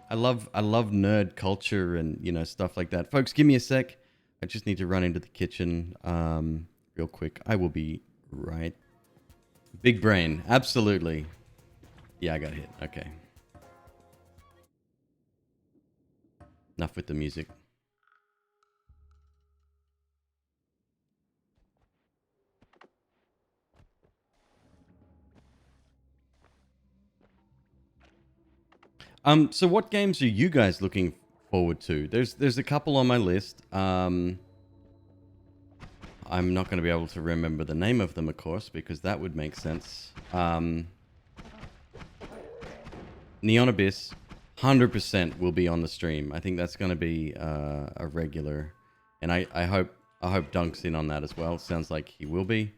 I love nerd culture and, you know, stuff like that. Folks, give me a sec. I just need to run into the kitchen real quick. I will be right. Big brain. Absolutely. Yeah, I got hit. Okay. Enough with the music. So what games are you guys looking forward to? There's a couple on my list. I'm not going to be able to remember the name of them, of course, because that would make sense. Neon Abyss, 100% will be on the stream. I think that's going to be a regular, and I hope Dunk's in on that as well. Sounds like he will be.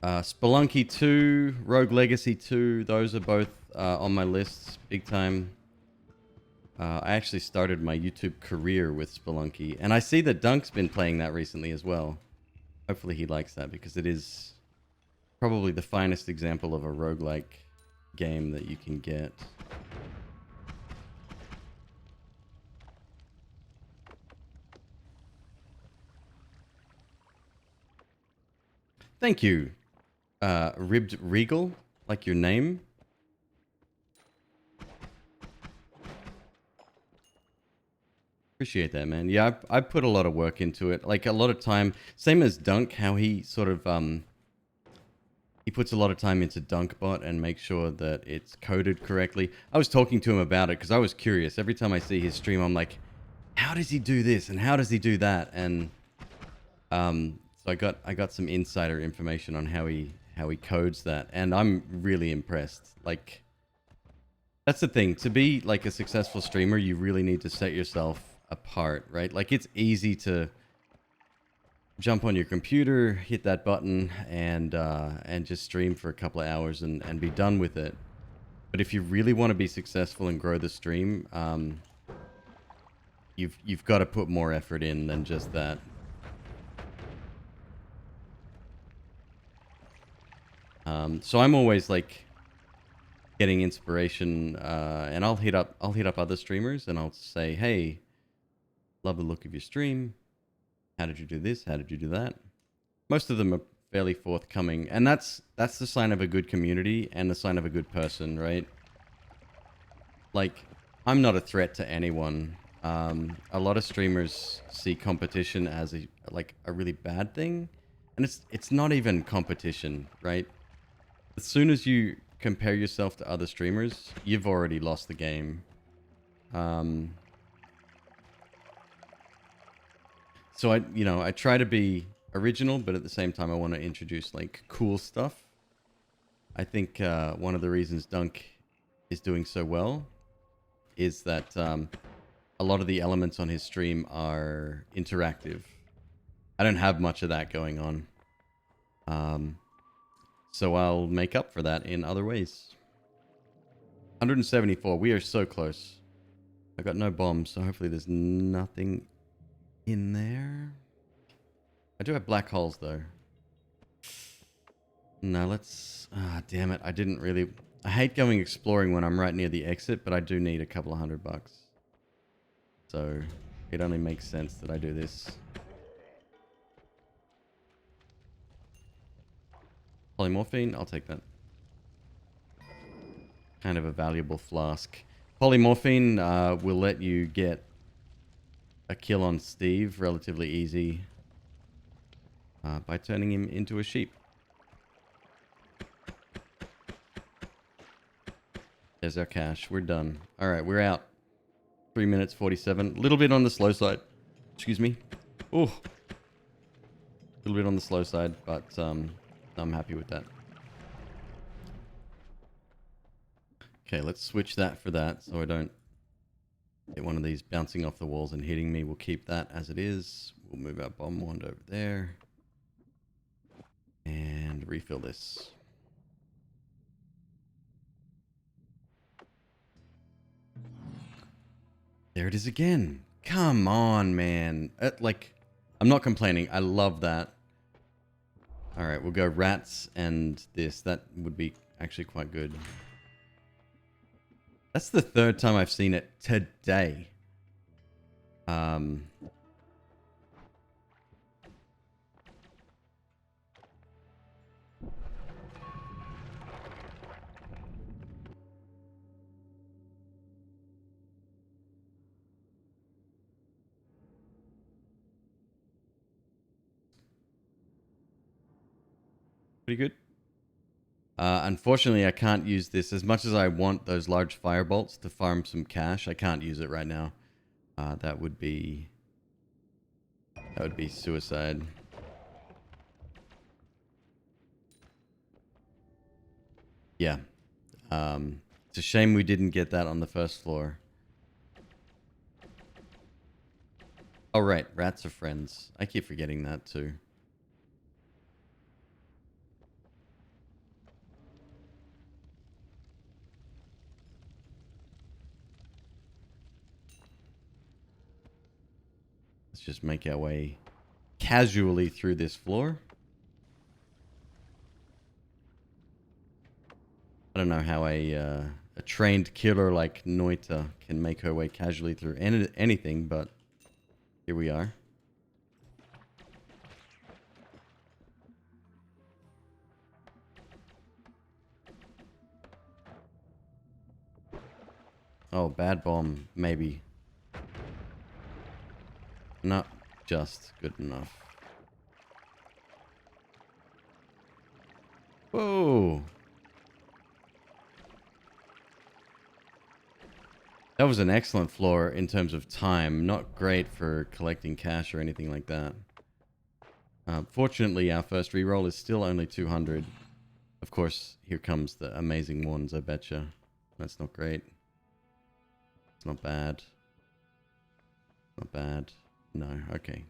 Spelunky 2, Rogue Legacy 2, those are both on my list, big time. I actually started my YouTube career with Spelunky, and I see that Dunk's been playing that recently as well. Hopefully he likes that, because it is probably the finest example of a roguelike game that you can get. Thank you. Ribbed Regal, like your name. Appreciate that, man. Yeah, I put a lot of work into it. Like a lot of time, same as Dunk, how he sort of he puts a lot of time into Dunkbot and makes sure that it's coded correctly. I was talking to him about it because I was curious. Every time I see his stream, I'm like, how does he do this and how does he do that? And so I got some insider information on how he codes that, and I'm really impressed. Like, that's the thing. To be like a successful streamer, you really need to set yourself apart, right? Like, it's easy to jump on your computer, hit that button, and just stream for a couple of hours and be done with it. But if you really want to be successful and grow the stream, you've got to put more effort in than just that. So I'm always like getting inspiration, and I'll hit up other streamers and I'll say, hey, love the look of your stream. How did you do this? How did you do that? Most of them are fairly forthcoming, and that's the sign of a good community and the sign of a good person, right? Like, I'm not a threat to anyone. A lot of streamers see competition as a really bad thing, and it's not even competition, right? As soon as you compare yourself to other streamers, you've already lost the game. So I try to be original, but at the same time I want to introduce like cool stuff. I think one of the reasons Dunk is doing so well is that a lot of the elements on his stream are interactive. I don't have much of that going on. So I'll make up for that in other ways. 174. We are so close. I got no bombs, so hopefully there's nothing in there. I do have black holes, though. No, let's... Ah, damn it. I didn't really... I hate going exploring when I'm right near the exit, but I do need a couple of $100. So it only makes sense that I do this. Polymorphine, I'll take that. Kind of a valuable flask. Polymorphine will let you get a kill on Steve relatively easy by turning him into a sheep. There's our cash. We're done. All right, we're out. 3 minutes 47. A little bit on the slow side. Excuse me. Oh, a little bit on the slow side, but I'm happy with that. Okay, let's switch that for that so I don't get one of these bouncing off the walls and hitting me. We'll keep that as it is. We'll move our bomb wand over there. And refill this. There it is again. Come on, man. Like, I'm not complaining. I love that. All right, we'll go rats and this. That would be actually quite good. That's the third time I've seen it today. Pretty good. Unfortunately, I can't use this. As much as I want those large firebolts to farm some cash, I can't use it right now. That would be suicide. Yeah. It's a shame we didn't get that on the first floor. Oh, right. Rats are friends. I keep forgetting that too. Let's just make our way casually through this floor. I don't know how a trained killer like Noita can make her way casually through anything, but here we are. Oh, bad bomb, maybe. Not just good enough. Whoa. That was an excellent floor in terms of time. Not great for collecting cash or anything like that. Fortunately, our first reroll is still only 200. Of course, here comes the amazing ones, I betcha. That's not great. It's not bad. Not bad. No, okay.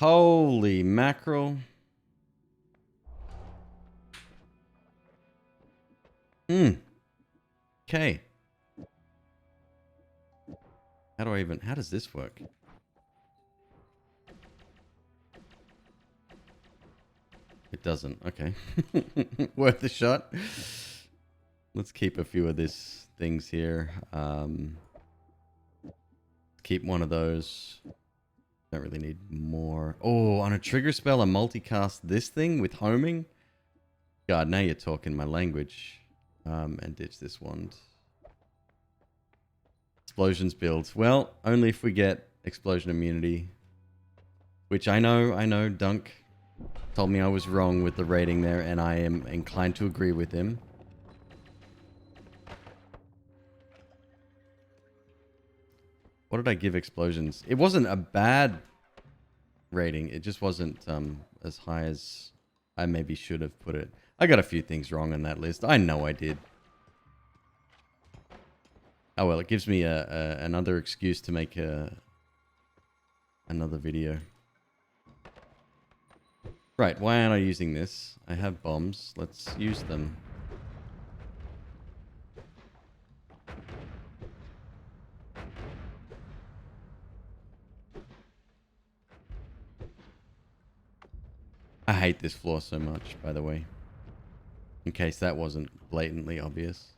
Holy mackerel. Okay. How does this work? It doesn't. Okay. Worth a shot. Let's keep a few of these things here. Keep one of those. Don't really need more. Oh, on a trigger spell, I multicast this thing with homing. God, now you're talking my language. And ditch this wand. Explosions builds. Well, only if we get explosion immunity. Which I know, Dunk told me I was wrong with the rating there, and I am inclined to agree with him. What did I give explosions? It wasn't a bad rating. It just wasn't as high as I maybe should have put it. I got a few things wrong on that list. I know I did. Oh well, it gives me another excuse to make another video. Right, why aren't I using this? I have bombs. Let's use them. I hate this floor so much, by the way. In case that wasn't blatantly obvious.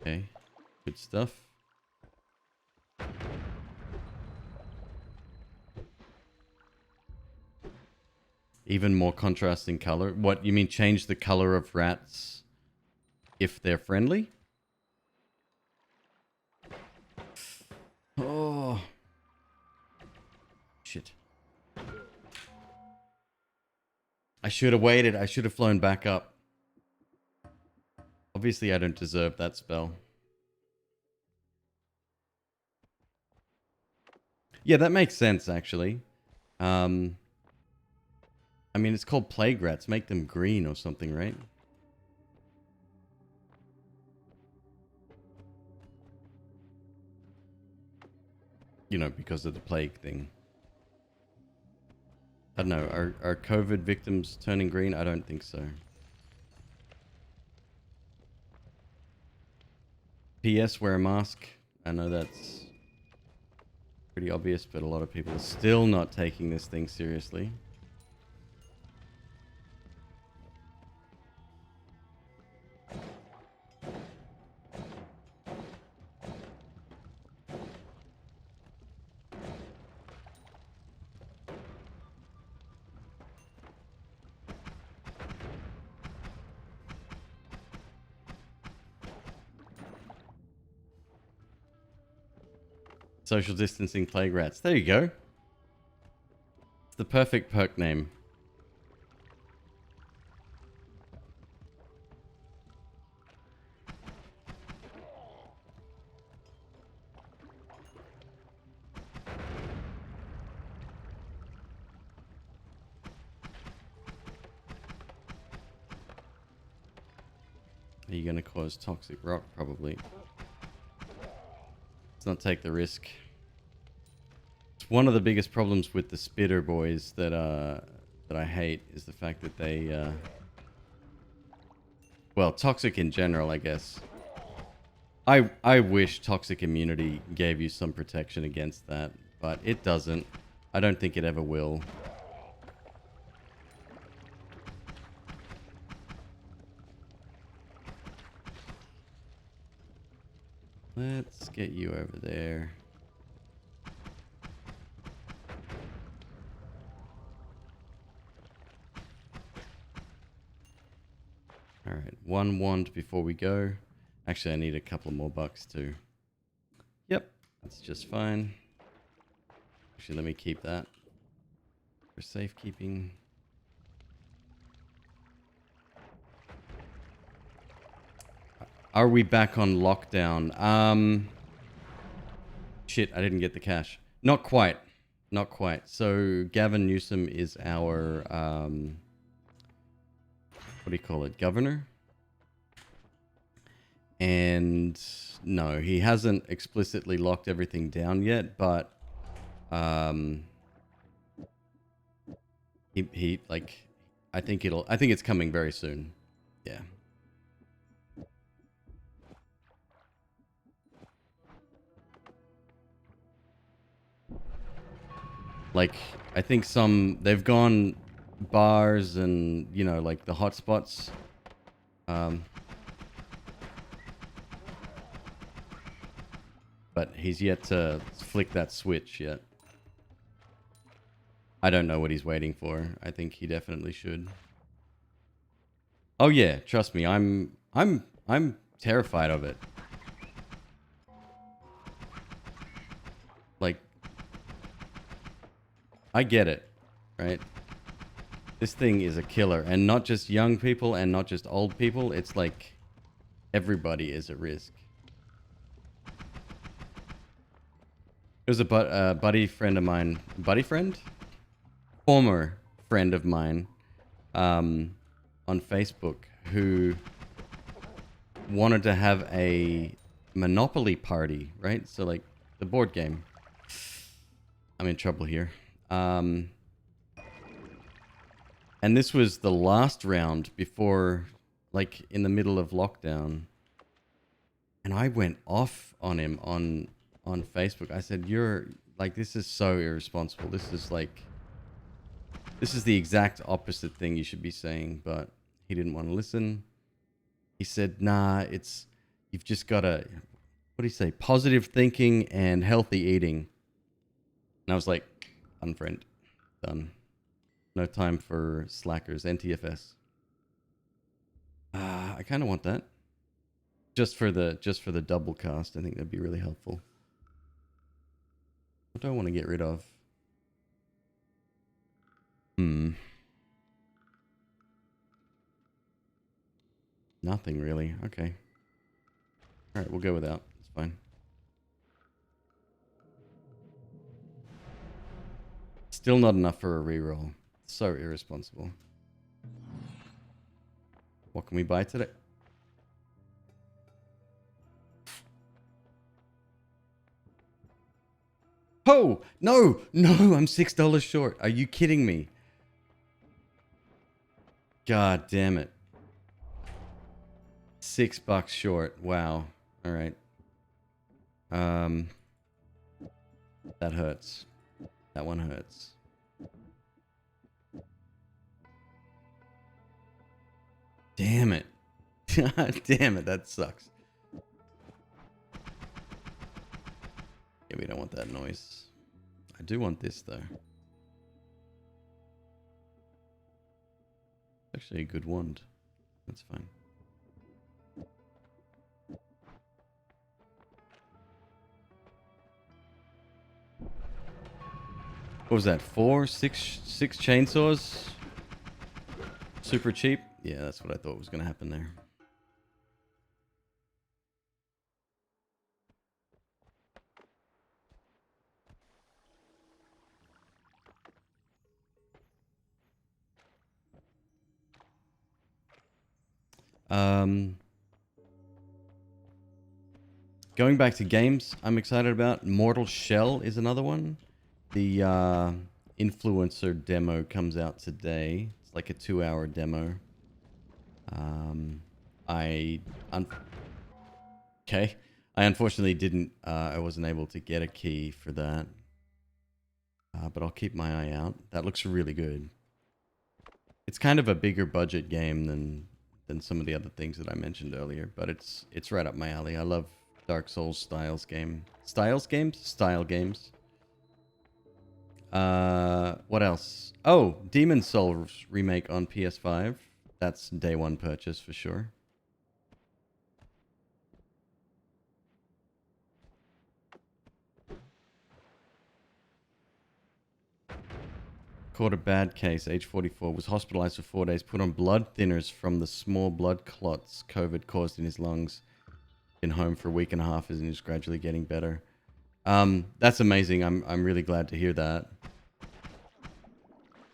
Okay, good stuff. Even more contrasting color. What, you mean change the color of rats if they're friendly? Oh. Shit. I should have waited. I should have flown back up. Obviously, I don't deserve that spell. Yeah, that makes sense, actually. I mean, it's called plague rats. Make them green or something, right? You know, because of the plague thing. I don't know. Are COVID victims turning green? I don't think so. P.S. Wear a mask. I know that's pretty obvious, but a lot of people are still not taking this thing seriously. Social distancing plague rats. There you go. It's the perfect perk name. Are you going to cause toxic rot? Probably. Let's not take the risk. It's one of the biggest problems with the spitter boys that I hate is the fact that they well, toxic in general, I guess. I wish toxic immunity gave you some protection against that, but it doesn't. I don't think it ever will. Let's get you over there. Alright, one wand before we go. Actually, I need a couple more bucks too. Yep, that's just fine. Actually, let me keep that for safekeeping. Are we back on lockdown? Shit, I didn't get the cash. Not quite. Not quite. So, Gavin Newsom is our, what do you call it? Governor? And no, he hasn't explicitly locked everything down yet, but, he like, I think it's coming very soon. Yeah. Like, I think they've gone bars and, you know, like the hotspots. But he's yet to flick that switch yet. I don't know what he's waiting for. I think he definitely should. Oh yeah, trust me, I'm terrified of it. Like, I get it, right? This thing is a killer, and not just young people and not just old people. It's like everybody is at risk. It was a buddy friend of mine. Buddy friend? Former friend of mine on Facebook who wanted to have a Monopoly party, right? So, like, the board game. I'm in trouble here. And this was the last round before, like, in the middle of lockdown. And I went off on him on Facebook. I said, you're, like, this is so irresponsible. This is, like, this is the exact opposite thing you should be saying. But he didn't want to listen. He said, nah, you've just got to, what do you say? Positive thinking and healthy eating. And I was like, unfriend. Done. No time for slackers. NTFS. I kind of want that. Just for the double cast, I think that'd be really helpful. What do I want to get rid of? Nothing really. Okay. Alright, we'll go without. It's fine. Still not enough for a reroll. So irresponsible. What can we buy today? Oh! No! No! I'm $6 short. Are you kidding me? God damn it. $6 short. Wow. Alright. That hurts. That one hurts. Damn it. God damn it, that sucks. Yeah, we don't want that noise. I do want this, though. Actually a good wand. That's fine. What was that? Six chainsaws? Super cheap? Yeah, that's what I thought was going to happen there. Going back to games I'm excited about. Mortal Shell is another one. The influencer demo comes out today. It's like a 2-hour demo. I unfortunately didn't. I wasn't able to get a key for that. But I'll keep my eye out. That looks really good. It's kind of a bigger budget game than some of the other things that I mentioned earlier, but it's right up my alley. I love Dark Souls style games. What else? Oh, Demon Souls remake on PS5. That's day one purchase for sure. Caught a bad case, age 44, was hospitalized for 4 days, put on blood thinners from the small blood clots COVID caused in his lungs. Been home for a week and a half and is gradually getting better. That's amazing. I'm really glad to hear that.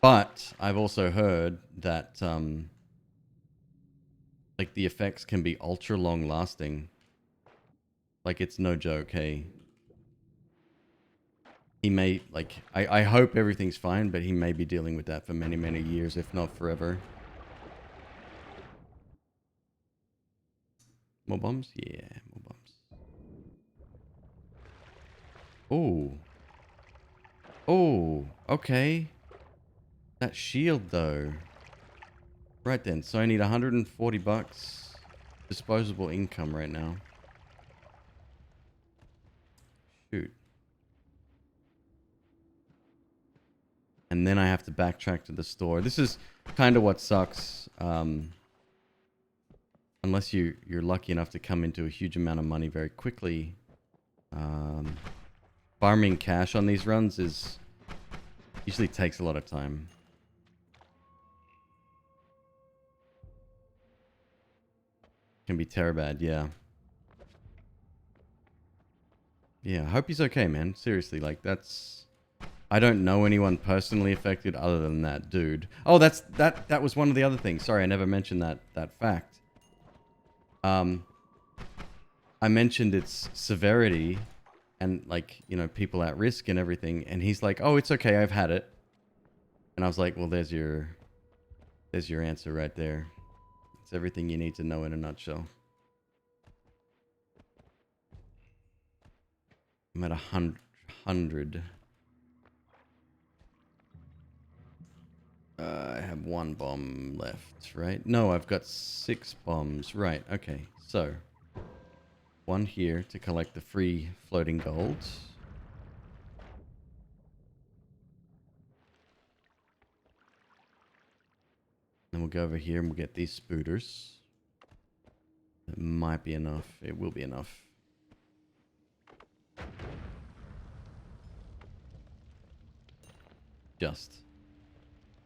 But I've also heard that like the effects can be ultra long lasting. Like it's no joke, hey. He may, like, I hope everything's fine, but he may be dealing with that for many, many years, if not forever. More bombs? Yeah, more bombs. Oh. Oh, okay. That shield, though. Right then, so I need 140 bucks disposable income right now. Shoot. And then I have to backtrack to the store. This is kind of what sucks. Unless you're lucky enough to come into a huge amount of money very quickly. Farming cash on these runs usually takes a lot of time. Can be terribad, yeah. Yeah, I hope he's okay, man. Seriously, like that's... I don't know anyone personally affected other than that dude. Oh, that was one of the other things. Sorry, I never mentioned that fact. I mentioned its severity and like, you know, people at risk and everything, and he's like, "Oh, it's okay, I've had it." And I was like, "Well, there's your answer right there. It's everything you need to know in a nutshell." I'm at 100. I have 1 bomb left, right? No, I've got 6 bombs. Right, okay. So, 1 here to collect the free floating gold. Then we'll go over here and we'll get these spooters. It might be enough. It will be enough. Just.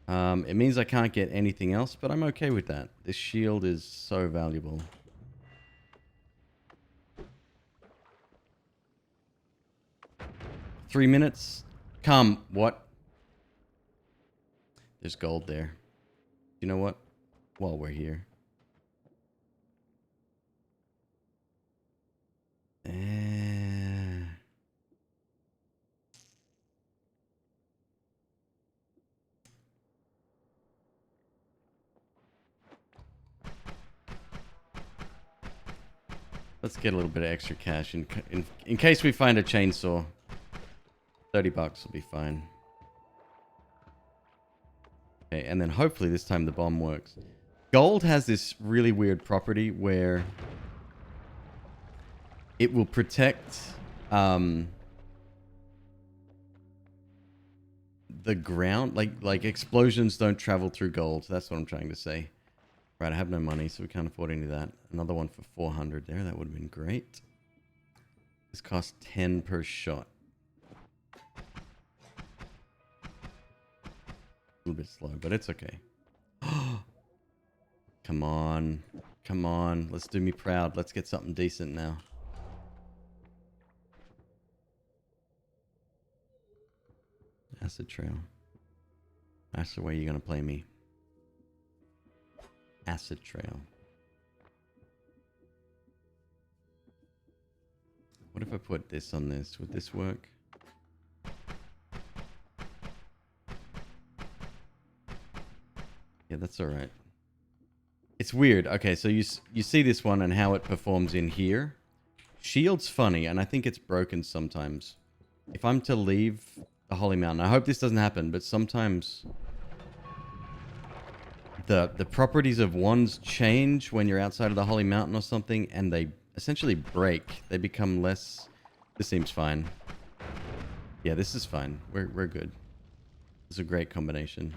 It means I can't get anything else, but I'm okay with that. This shield is so valuable. Three minutes? Come. What? There's gold there. You know what? While we're here. Let's get a little bit of extra cash in case we find a chainsaw. 30 bucks will be fine. Okay, and then hopefully this time the bomb works. Gold has this really weird property where it will protect the ground. Like explosions don't travel through gold. That's what I'm trying to say. Right, I have no money, so we can't afford any of that. Another one for 400 there. That would have been great. This costs 10 per shot. A little bit slow, but it's okay. Come on. Come on. Let's do me proud. Let's get something decent now. Acid trail. That's the way you're going to play me. Acid trail. What if I put this on this? Would this work? Yeah, that's all right. It's weird. Okay, so you see this one and how it performs in here. Shield's funny, and I think it's broken sometimes. If I'm to leave the Holy Mountain, I hope this doesn't happen, but sometimes the properties of wands change when you're outside of the Holy Mountain or something, and they essentially break. They become less... This seems fine. Yeah, this is fine. We're good. It's a great combination.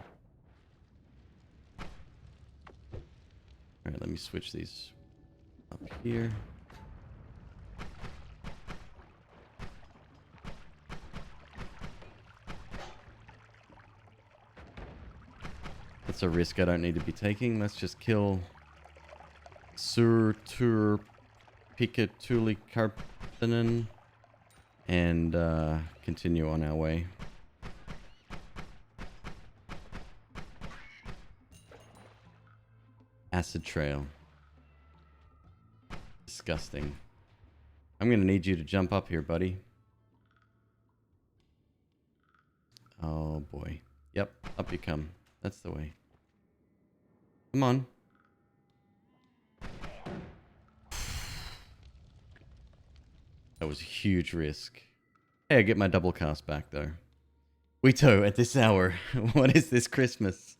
Alright, let me switch these up here. That's a risk I don't need to be taking. Let's just kill Sur Pikatuli Karpinen and continue on our way. Acid trail. Disgusting. I'm gonna need you to jump up here, buddy. Oh boy. Yep, up you come. That's the way. Come on. That was a huge risk. Hey, I get my double cast back though. Wito, at this hour, what is this Christmas?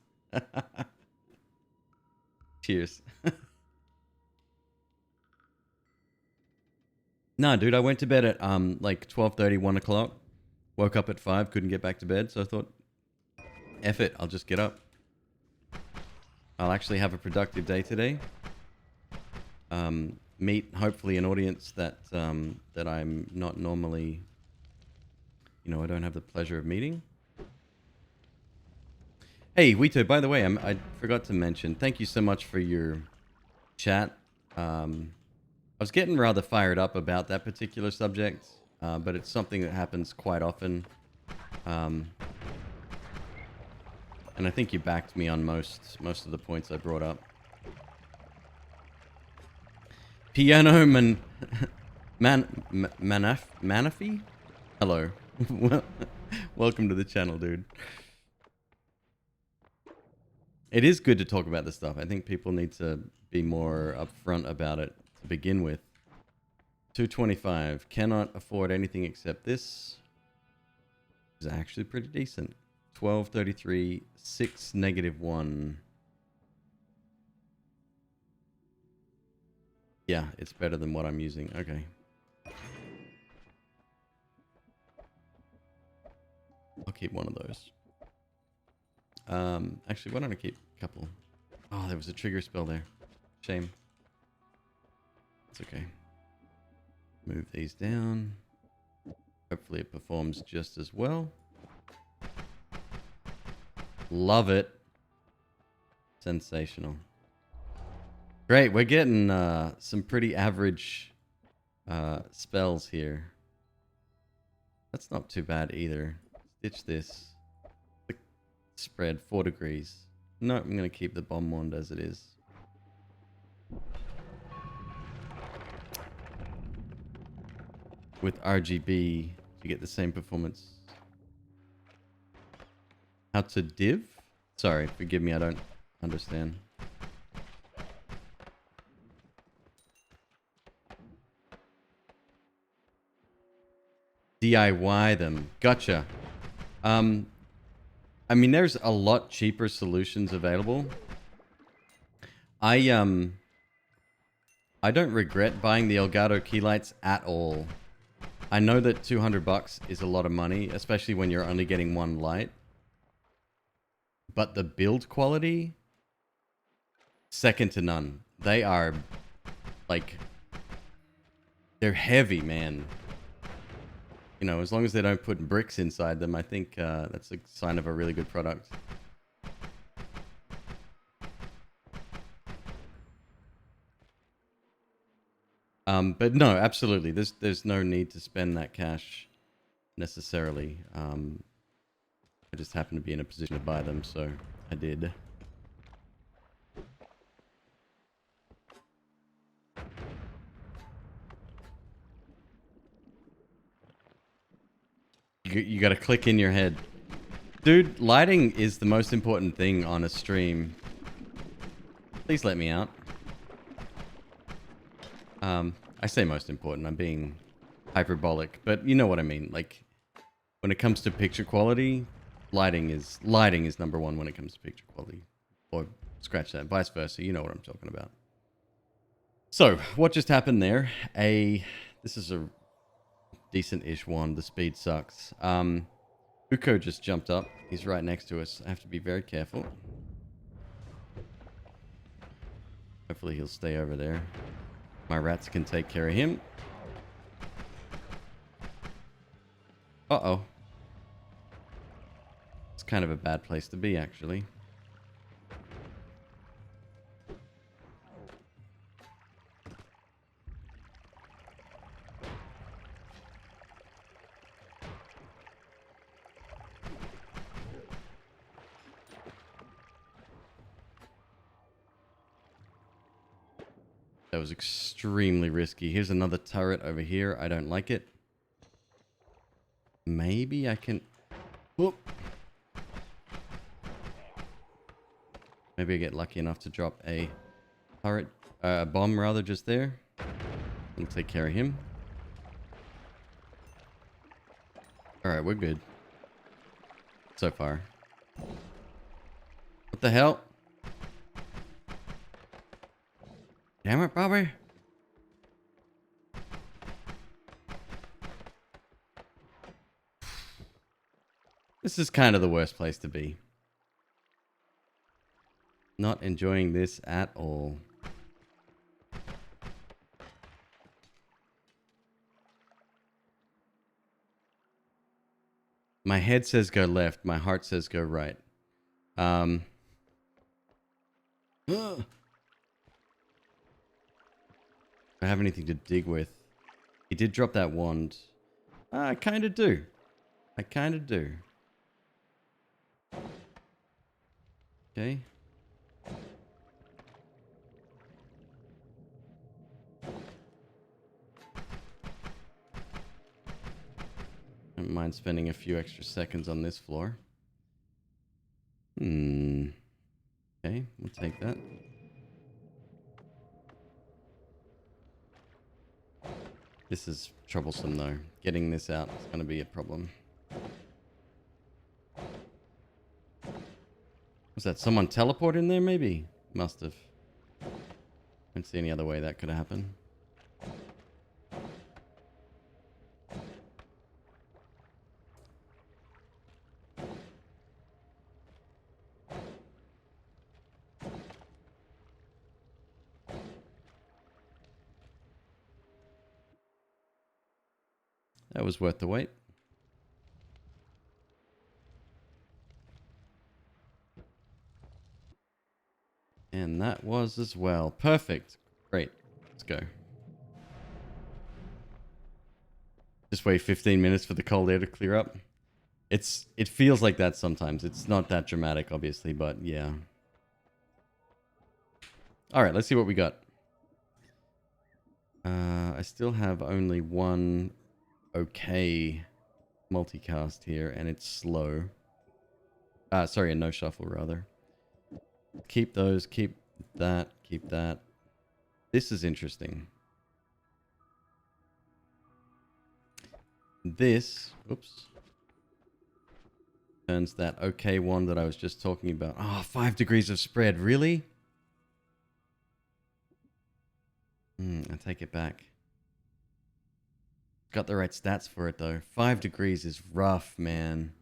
Cheers. No, dude, I went to bed at like 12:30, 1 o'clock. Woke up at 5, couldn't get back to bed, so I thought, F it, I'll just get up. I'll actually have a productive day today. Meet hopefully an audience that that I'm not normally, you know, I don't have the pleasure of meeting. Hey, Wito, by the way, I forgot to mention, thank you so much for your chat. I was getting rather fired up about that particular subject, but it's something that happens quite often. And I think you backed me on most of the points I brought up. Piano Manafi? Hello. Welcome to the channel, dude. It is good to talk about this stuff. I think people need to be more upfront about it to begin with. 225. Cannot afford anything except this. Is actually pretty decent. 1233, 6 -1. Yeah, it's better than what I'm using. Okay. I'll keep one of those. Actually, why don't I keep a couple? Oh, there was a trigger spell there. Shame. It's okay. Move these down. Hopefully it performs just as well. Love it. Sensational. Great, we're getting some pretty average spells here. That's not too bad either. Ditch this. Spread 4 degrees. No, I'm going to keep the bomb wand as it is. With RGB to get the same performance. How to div? Sorry, forgive me, I don't understand. DIY them. Gotcha. I mean, there's a lot cheaper solutions available. I don't regret buying the Elgato key lights at all. I know that $200 is a lot of money, especially when you're only getting one light. But the build quality, second to none. They are, like, they're heavy, man. You know, as long as they don't put bricks inside them, I think that's a sign of a really good product. But no, absolutely. There's no need to spend that cash necessarily. I just happened to be in a position to buy them, so I did. You gotta click in your head. Dude, lighting is the most important thing on a stream. Please let me out. I say most important, I'm being hyperbolic, but you know what I mean. Like, when it comes to picture quality, lighting is number one when it comes to picture quality. Or scratch that, vice versa, you know what I'm talking about. So, what just happened there? This is a decent-ish one. The speed sucks. Uko just jumped up. He's right next to us. I have to be very careful. Hopefully he'll stay over there. My rats can take care of him. Uh-oh. It's kind of a bad place to be, actually. That was extremely risky. Here's another turret over here. I don't like it. Maybe I can... Whoop. Maybe I get lucky enough to drop a turret, a bomb rather, just there. I'll take care of him. Alright, we're good. So far. What the hell? Damn it, Bobby. This is kind of the worst place to be. Not enjoying this at all. My head says go left. My heart says go right. Do I have anything to dig with? He did drop that wand. I kind of do. I kind of do. Okay. Don't mind spending a few extra seconds on this floor. Okay, we'll take that. This is troublesome though. Getting this out is going to be a problem. Was that someone teleport in there maybe? Must have. Don't see any other way that could happen. That was worth the wait. And that was as well. Perfect. Great. Let's go. Just wait 15 minutes for the cold air to clear up. It feels like that sometimes. It's not that dramatic, obviously, but yeah. All right, let's see what we got. I still have only one okay multicast here, and it's slow. Sorry, a no shuffle rather. Keep those, keep that, keep that. This is interesting. This, oops, turns that okay one that I was just talking about. Oh, 5 degrees of spread, really? I take it back. Got the right stats for it though. 5 degrees is rough, man.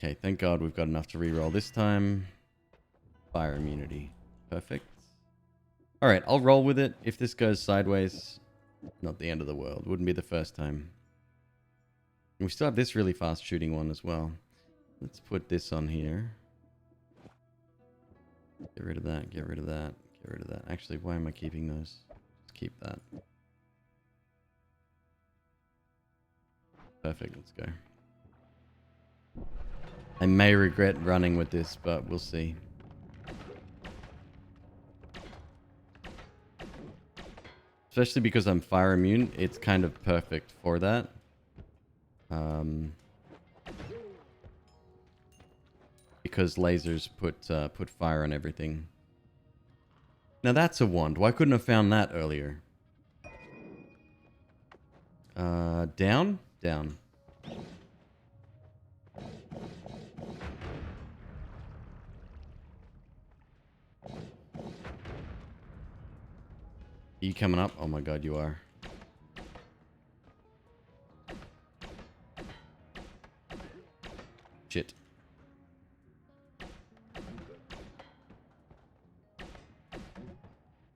Okay, thank God we've got enough to reroll this time. Fire immunity. Perfect. Alright, I'll roll with it. If this goes sideways, not the end of the world. Wouldn't be the first time. And we still have this really fast shooting one as well. Let's put this on here. Get rid of that, get rid of that, get rid of that. Actually, why am I keeping those? Let's keep that. Perfect, let's go. I may regret running with this, but we'll see. Especially because I'm fire immune, it's kind of perfect for that. Because lasers put fire on everything. Now that's a wand. Why couldn't I have found that earlier? Down? Down. Are you coming up? Oh my God, you are. Shit.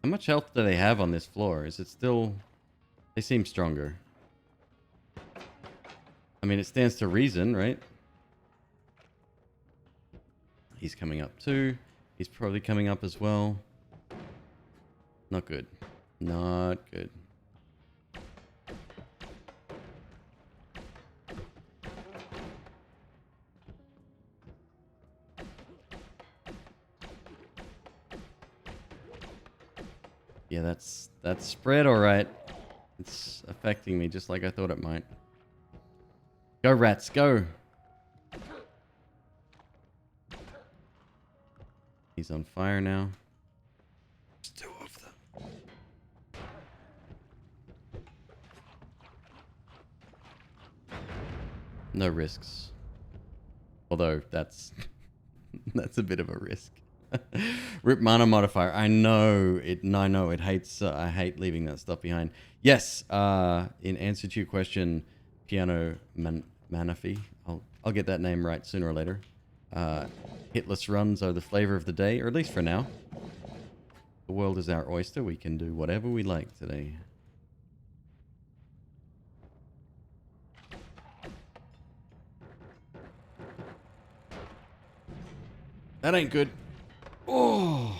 How much health do they have on this floor? Is it still... They seem stronger. I mean, it stands to reason, right? He's coming up too. He's probably coming up as well. Not good. Not good. Yeah, that's spread all right. It's affecting me just like I thought it might. Go rats, go! He's on fire now. There's 2 of them. No risks. Although that's that's a bit of a risk. Rip mana modifier. I know it. I know it hates. I hate leaving that stuff behind. Yes. In answer to your question, Piano Manafi. I'll get that name right sooner or later. Hitless runs are the flavor of the day, or at least for now. The world is our oyster. We can do whatever we like today. That ain't good. Oh.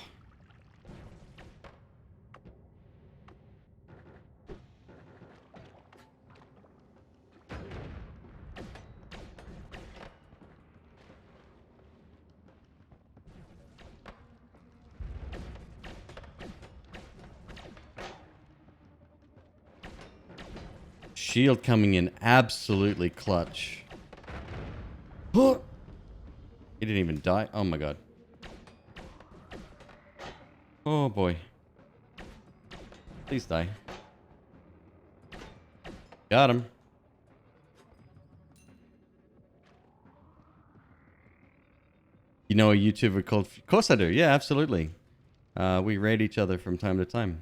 Shield coming in absolutely clutch. He didn't even die. Oh my God. Oh boy. Please die. Got him. You know a YouTuber called... Of course I do. Yeah, absolutely. We raid each other from time to time.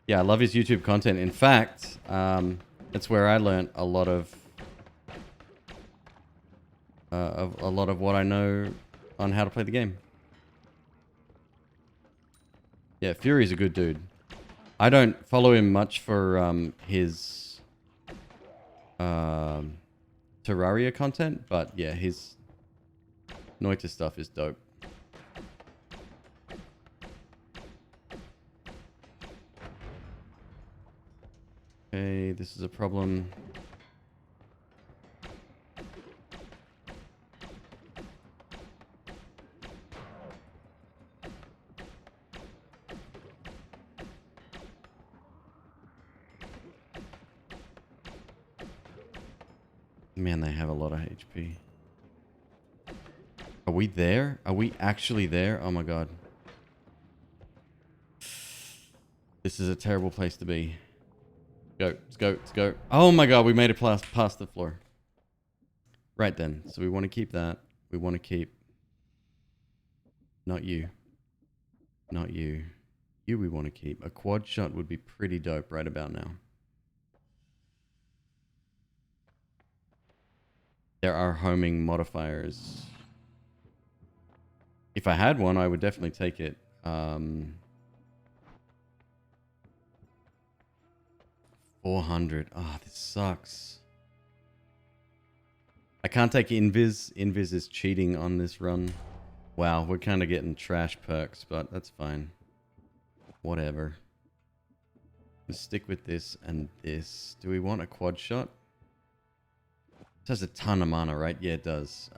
Yeah, I love his YouTube content. In fact, that's where I learned a lot of what I know on how to play the game. Yeah, Fury's a good dude. I don't follow him much for his Terraria content, but yeah, his Noita stuff is dope. Okay, this is a problem. Man, they have a lot of HP. Are we there? Are we actually there? Oh my god. This is a terrible place to be. Go, let's go, let's go. Oh my god, we made it past the floor. Right then, so we want to keep that. We want to keep... Not you. Not you. You we want to keep. A quad shot would be pretty dope right about now. There are homing modifiers. If I had one, I would definitely take it. 400. Oh, this sucks. I can't take Invis. Invis is cheating on this run. Wow, we're kind of getting trash perks, but that's fine. Whatever. Let's stick with this and this. Do we want a quad shot? It has a ton of mana, right? Yeah, it does.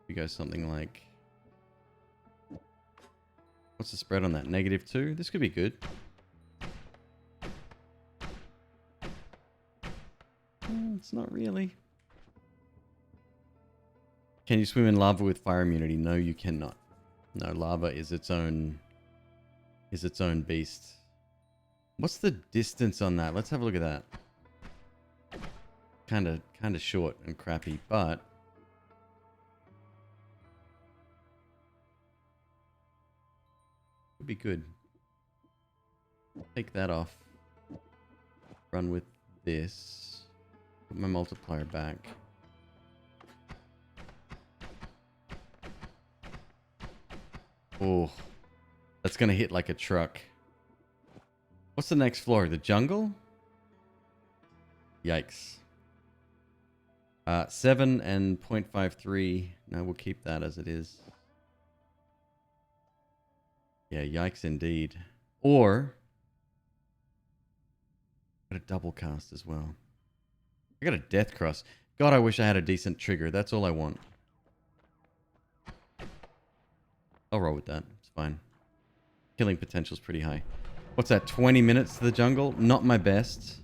We go something like... What's the spread on that? -2? This could be good. It's not really. Can you swim in lava with fire immunity? No, you cannot. No, lava is its own beast. What's the distance on that? Let's have a look at that. Kind of short and crappy, but would be good. Take that off. Run with this. Put my multiplier back. Oh, that's gonna hit like a truck. What's the next floor? The jungle? Yikes. 7 and 0.53. No, we'll keep that as it is. Yeah, yikes indeed. Or got a double cast as well. I got a death cross. God, I wish I had a decent trigger. That's all I want. I'll roll with that. It's fine. Killing potential's pretty high. What's that? 20 minutes to the jungle? Not my best.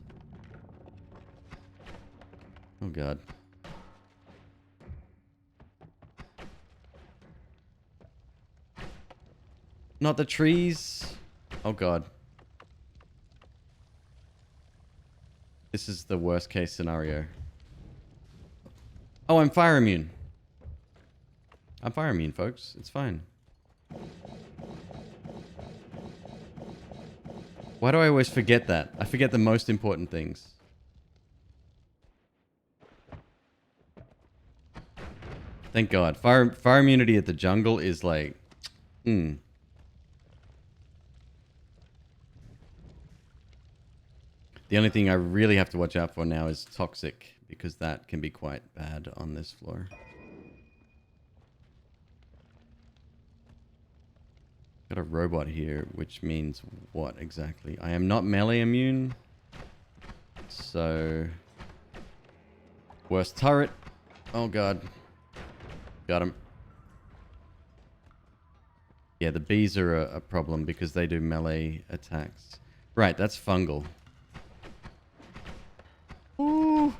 Oh god. Not the trees. Oh god. This is the worst case scenario. Oh, I'm fire immune. I'm fire immune, folks. It's fine. Why do I always forget that? I forget the most important things. Thank God. Fire immunity at the jungle is like... The only thing I really have to watch out for now is toxic, because that can be quite bad on this floor. Got a robot here, which means what exactly? I am not melee immune. So... Worst turret. Oh god. Got him. Yeah, the bees are a problem because they do melee attacks. Right, that's fungal. Ooh.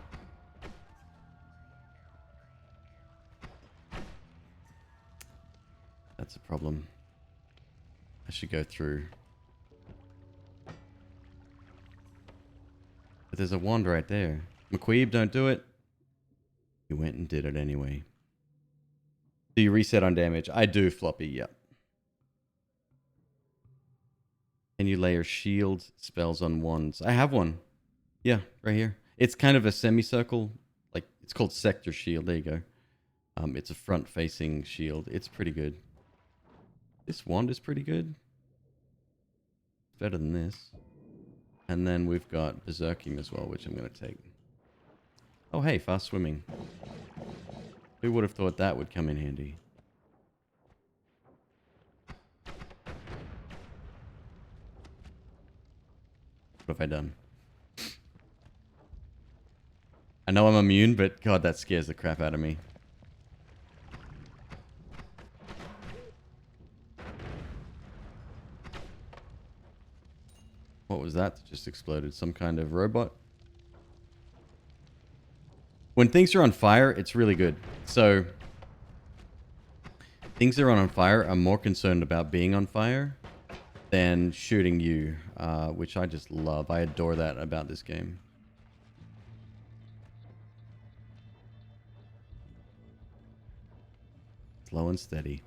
That's a problem. I should go through. But there's a wand right there. McQueeb, don't do it. You went and did it anyway. Do you reset on damage? I do, Floppy, yep. Can you layer shield spells on wands? I have one. Yeah, right here. It's kind of a semicircle. Like, It's called Sector Shield. There you go. It's a front-facing shield. It's pretty good. This wand is pretty good. It's better than this. And then we've got Berserking as well, which I'm going to take. Oh, hey, fast swimming. Who would have thought that would come in handy? What have I done? I know I'm immune, but God, that scares the crap out of me. What was that just exploded? Some kind of robot? When things are on fire, it's really good. So, things that are on fire are more concerned about being on fire than shooting you, which I just love. I adore that about this game. Slow and steady.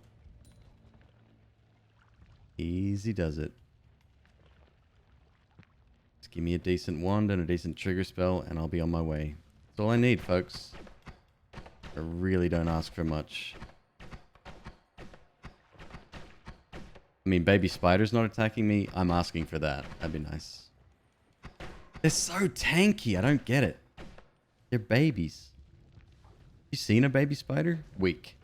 Easy does it. Just give me a decent wand and a decent trigger spell, and I'll be on my way. That's all I need, folks. I really don't ask for much. I mean, baby spider's not attacking me. I'm asking for that. That'd be nice. They're so tanky. I don't get it. They're babies. You seen a baby spider? Weak.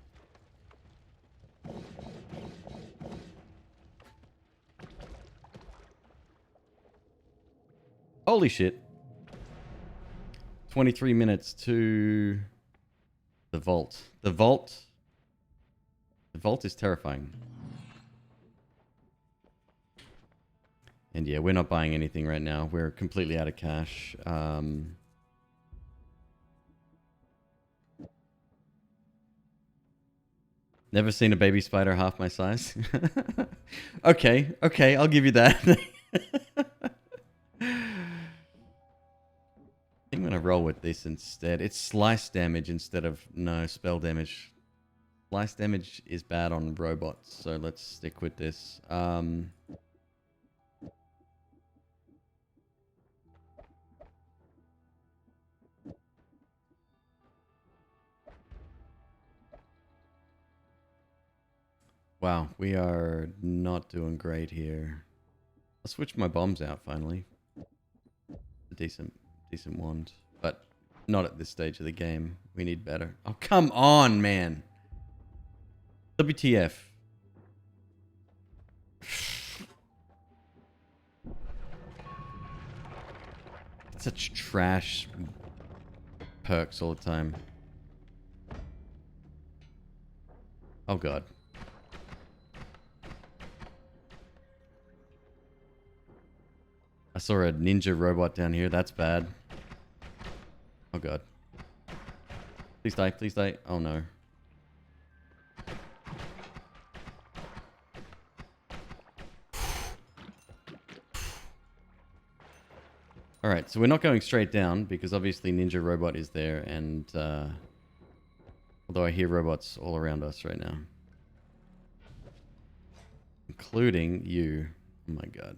Holy shit. 23 minutes to the vault. The vault is terrifying. And yeah, we're not buying anything right now. We're completely out of cash. Never seen a baby spider half my size. Okay, I'll give you that. I think I'm going to roll with this instead. It's slice damage instead of, no, spell damage. Slice damage is bad on robots, so let's stick with this. Wow, we are not doing great here. I'll switch my bombs out finally. A decent wand, but not at this stage of the game. We need better. Oh, come on, man. WTF. Such trash perks all the time. Oh god. I saw a ninja robot down here. That's bad. Oh god. Please die, please die. Oh no. Alright, so we're not going straight down because obviously Ninja Robot is there and although I hear robots all around us right now. Including you. Oh my god.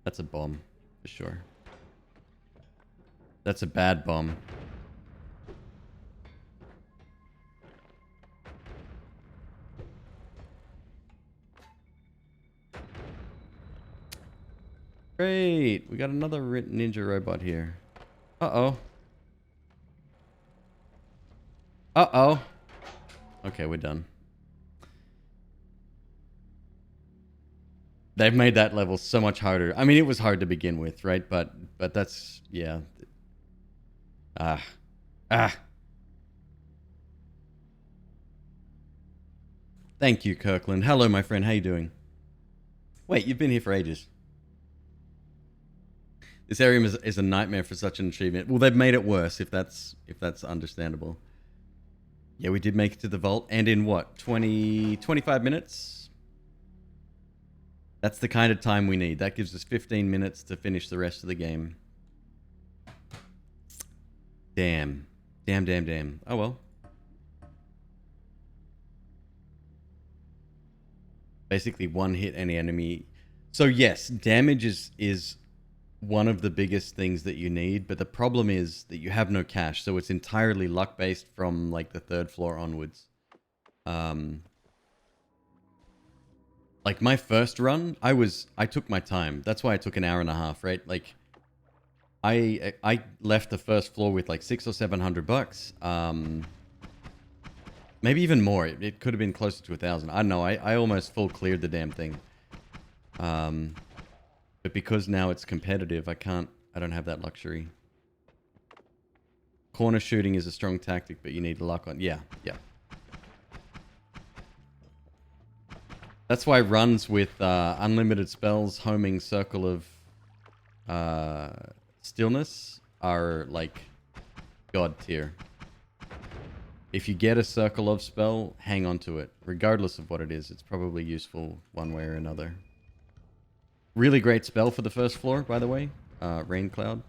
That's a bomb, for sure. That's a bad bomb. Great! We got another ninja robot here. Uh-oh. Uh-oh. Okay, we're done. They've made that level so much harder. I mean, it was hard to begin with, right? But that's, yeah. Thank you, Kirkland. Hello, my friend. How you doing? Wait, you've been here for ages. This area is a nightmare for such an achievement. Well, they've made it worse, if that's understandable. Yeah, we did make it to the vault. And in what? 25 minutes? That's the kind of time we need. That gives us 15 minutes to finish the rest of the game. Damn. Damn. Oh, well. Basically, one hit any enemy. So, yes, damage is one of the biggest things that you need, but the problem is that you have no cash, so it's entirely luck-based from, like, the 3rd floor onwards. Like, my first run, I took my time. That's why I took an hour and a half, right? Like, I left the first floor with, like, $600 or $700. Maybe even more. It could have been closer to 1,000. I don't know. I almost full cleared the damn thing. But because now it's competitive, I don't have that luxury. Corner shooting is a strong tactic, but you need luck on... Yeah. That's why runs with unlimited spells, homing, circle of stillness are like god tier. If you get a circle of spell, hang on to it. Regardless of what it is, it's probably useful one way or another. Really great spell for the first floor, by the way. Rain Cloud.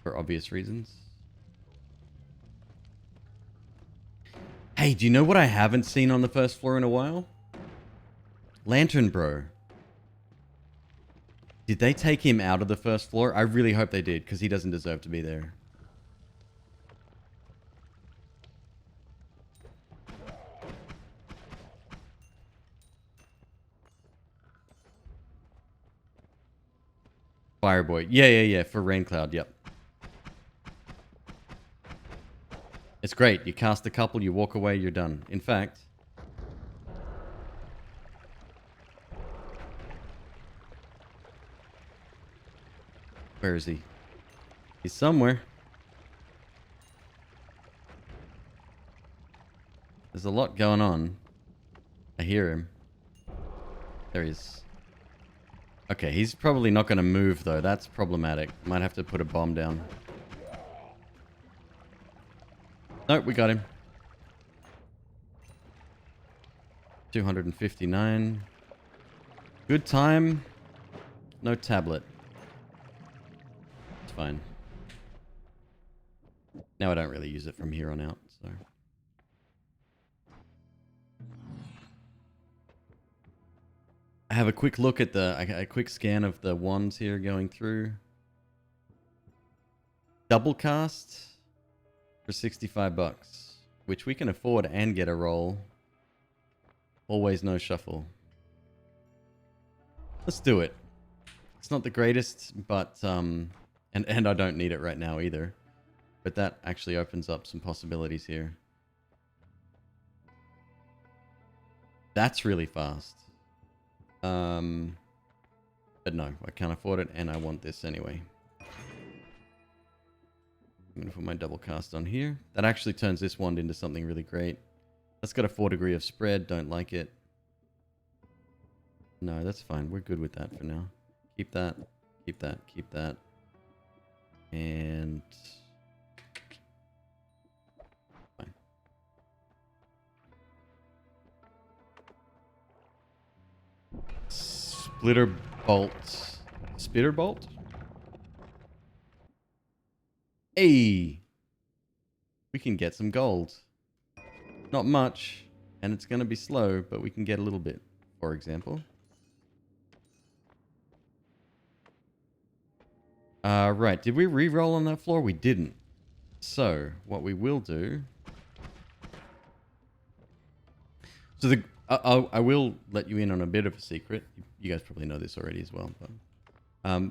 For obvious reasons. Hey, do you know what I haven't seen on the first floor in a while? Lantern Bro. Did they take him out of the first floor? I really hope they did, because he doesn't deserve to be there. Fireboy. Yeah. For Rain Cloud, yep. It's great. You cast a couple, you walk away, you're done. In fact... Where is he? He's somewhere. There's a lot going on. I hear him. There he is. Okay, he's probably not going to move, though. That's problematic. Might have to put a bomb down. Nope, we got him. 259. Good time. No tablet. It's fine. Now I don't really use it from here on out, so... I have a quick look at a quick scan of the wands here going through. Double cast for $65, which we can afford and get a roll. Always no shuffle. Let's do it. It's not the greatest, but and I don't need it right now either. But that actually opens up some possibilities here. That's really fast. But no, I can't afford it, and I want this anyway. I'm gonna put my double cast on here. That actually turns this wand into something really great. That's got a 4 degree of spread, don't like it. No, that's fine. We're good with that for now. Keep that, keep that, keep that. And... fine. Splitter bolt. Spitter bolt? Hey! We can get some gold. Not much, and it's going to be slow, but we can get a little bit, for example. Right, did we re-roll on that floor? We didn't. So, what we will do... So I will let you in on a bit of a secret. You guys probably know this already as well. But,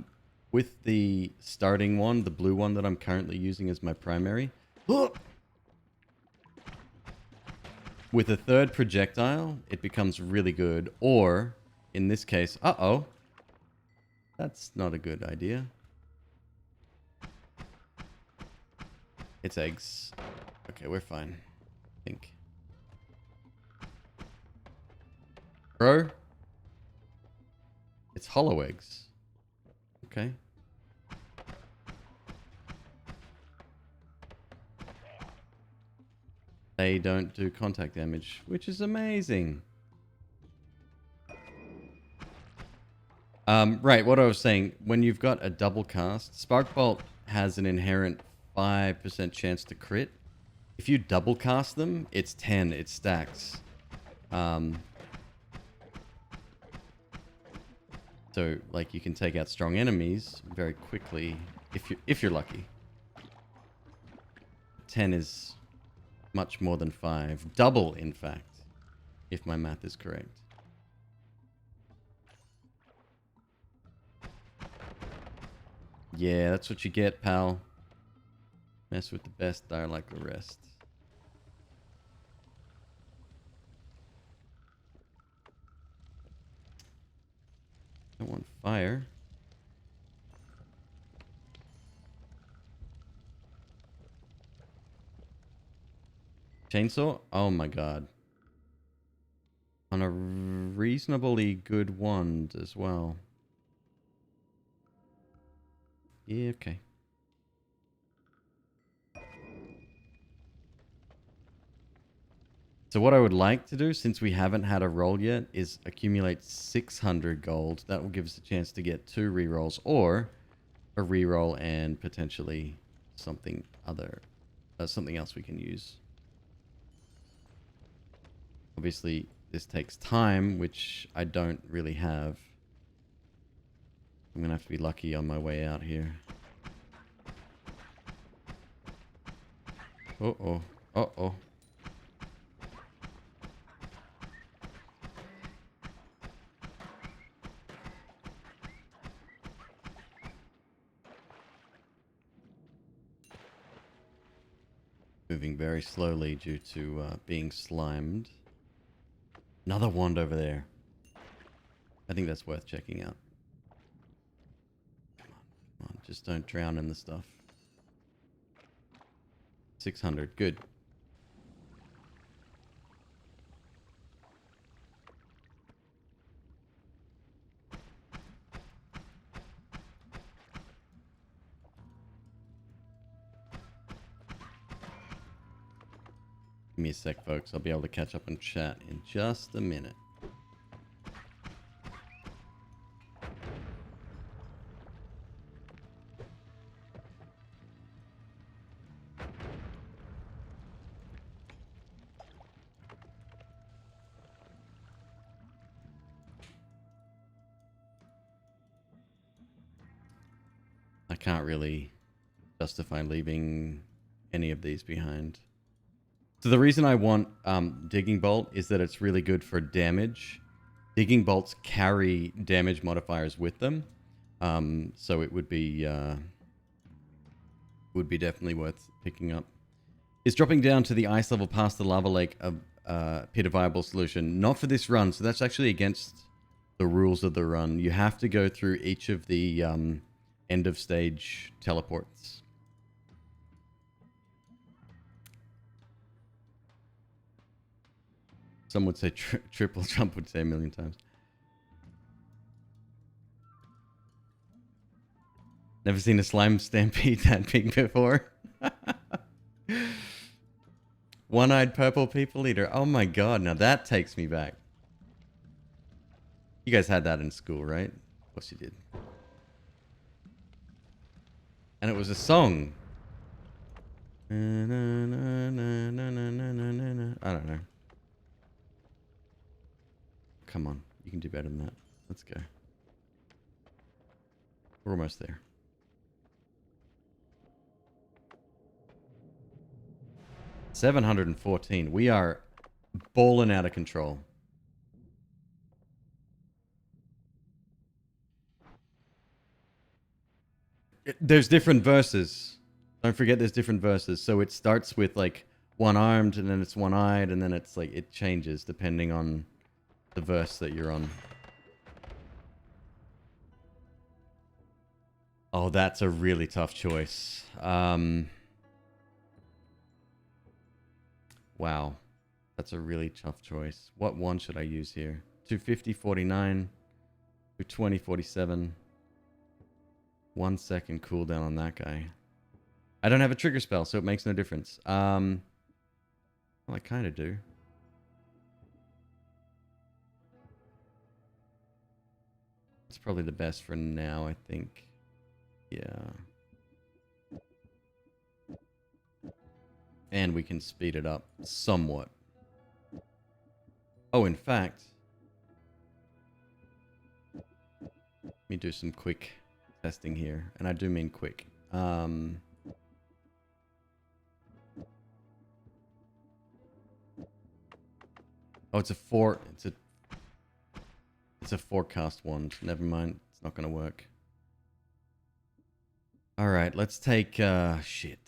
with the starting one, the blue one that I'm currently using as my primary... With a third projectile, it becomes really good. Or, in this case... Uh-oh. That's not a good idea. It's eggs. Okay, we're fine. I think. Bro? It's hollow eggs. Okay. They don't do contact damage, which is amazing. Right, what I was saying, when you've got a double cast, Spark Bolt has an inherent 5% chance to crit. If you double cast them, it's 10, it stacks. So, like, you can take out strong enemies very quickly if you're lucky. 10 is much more than 5. Double, in fact, if my math is correct. Yeah, that's what you get, pal. Mess with the best, die like the rest. I want fire. Chainsaw? Oh my god. On a reasonably good wand as well. Yeah, okay. So what I would like to do, since we haven't had a roll yet, is accumulate 600 gold. That will give us a chance to get 2 rerolls, or a reroll and potentially something something else we can use. Obviously, this takes time, which I don't really have. I'm gonna have to be lucky on my way out here. Uh-oh. Uh-oh. Moving very slowly due to being slimed. Another wand over there. I think that's worth checking out. Come on, come on. Just don't drown in the stuff. 600. Good. Give me a sec, folks. I'll be able to catch up and chat in just a minute. I can't really justify leaving any of these behind. So the reason I want Digging Bolt is that it's really good for damage. Digging Bolts carry damage modifiers with them. So it would be definitely worth picking up. Is dropping down to the ice level past the lava lake a pit a viable solution? Not for this run. So that's actually against the rules of the run. You have to go through each of the end of stage teleports. Some would say triple, Trump would say a million times. Never seen a slime stampede that big before. One-eyed purple people eater. Oh my god, now that takes me back. You guys had that in school, right? Of course you did. And it was a song. I don't know. Come on, you can do better than that. Let's go. We're almost there. $714. We are balling out of control. There's different verses. Don't forget there's different verses. So it starts with like one-armed, and then it's one-eyed, and then it's like it changes depending on the verse that you're on. Oh, that's a really tough choice. Wow. That's a really tough choice. What one should I use here? 250, 49, 220, 47. 1 second cooldown on that guy. I don't have a trigger spell, so it makes no difference. Well, I kind of do. It's probably the best for now, I think. Yeah. And we can speed it up somewhat. Oh, in fact... me do some quick testing here. And I do mean quick. Oh, it's a forecast wand. Never mind. It's not going to work. All right, let's take shit.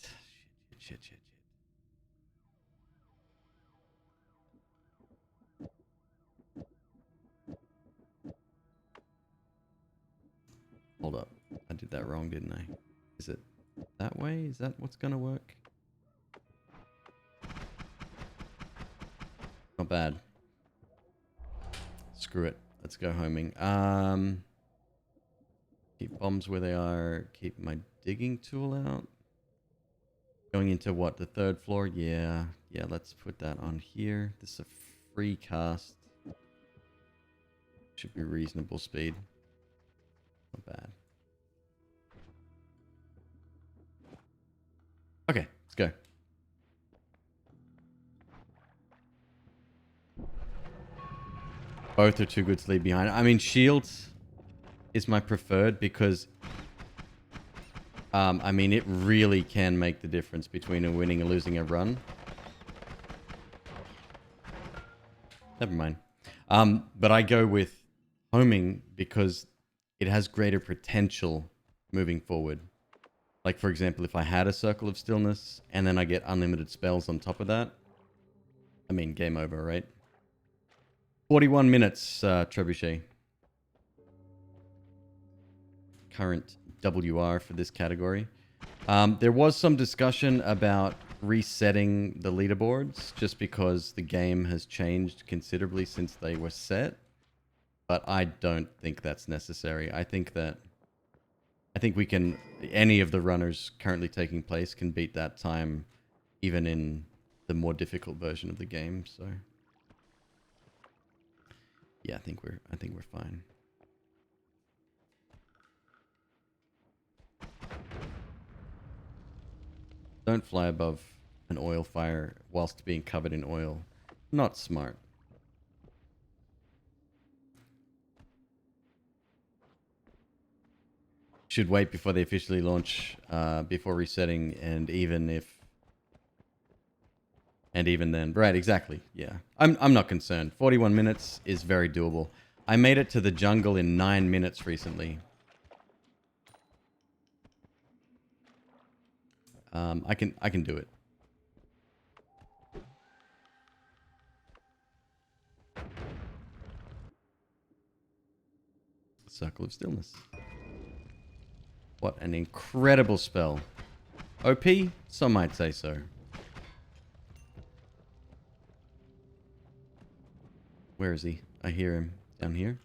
Hold up. I did that wrong, didn't I? Is it that way? Is that what's going to work? Not bad. Screw it. Let's go homing. Keep bombs where they are. Keep my digging tool out. Going into what? The 3rd floor? Yeah. Yeah, let's put that on here. This is a free cast. Should be reasonable speed. Not bad. Okay, let's go. Both are too good to leave behind. I mean, shields is my preferred because, I mean, it really can make the difference between a winning and losing a run. Never mind. But I go with homing because it has greater potential moving forward. Like, for example, if I had a Circle of Stillness and then I get unlimited spells on top of that, I mean, game over, right? 41 minutes, Trebuchet. Current WR for this category. There was some discussion about resetting the leaderboards just because the game has changed considerably since they were set. But I don't think that's necessary. I think we can, any of the runners currently taking place can beat that time even in the more difficult version of the game, so yeah, I think we're fine. Don't fly above an oil fire whilst being covered in oil. Not smart. Should wait before they officially launch, before resetting, and even then, right? Exactly. Yeah, I'm not concerned. 41 minutes is very doable. I made it to the jungle in 9 minutes recently. I can do it. Circle of Stillness. What an incredible spell. OP? Some might say so. Where is he? I hear him down here.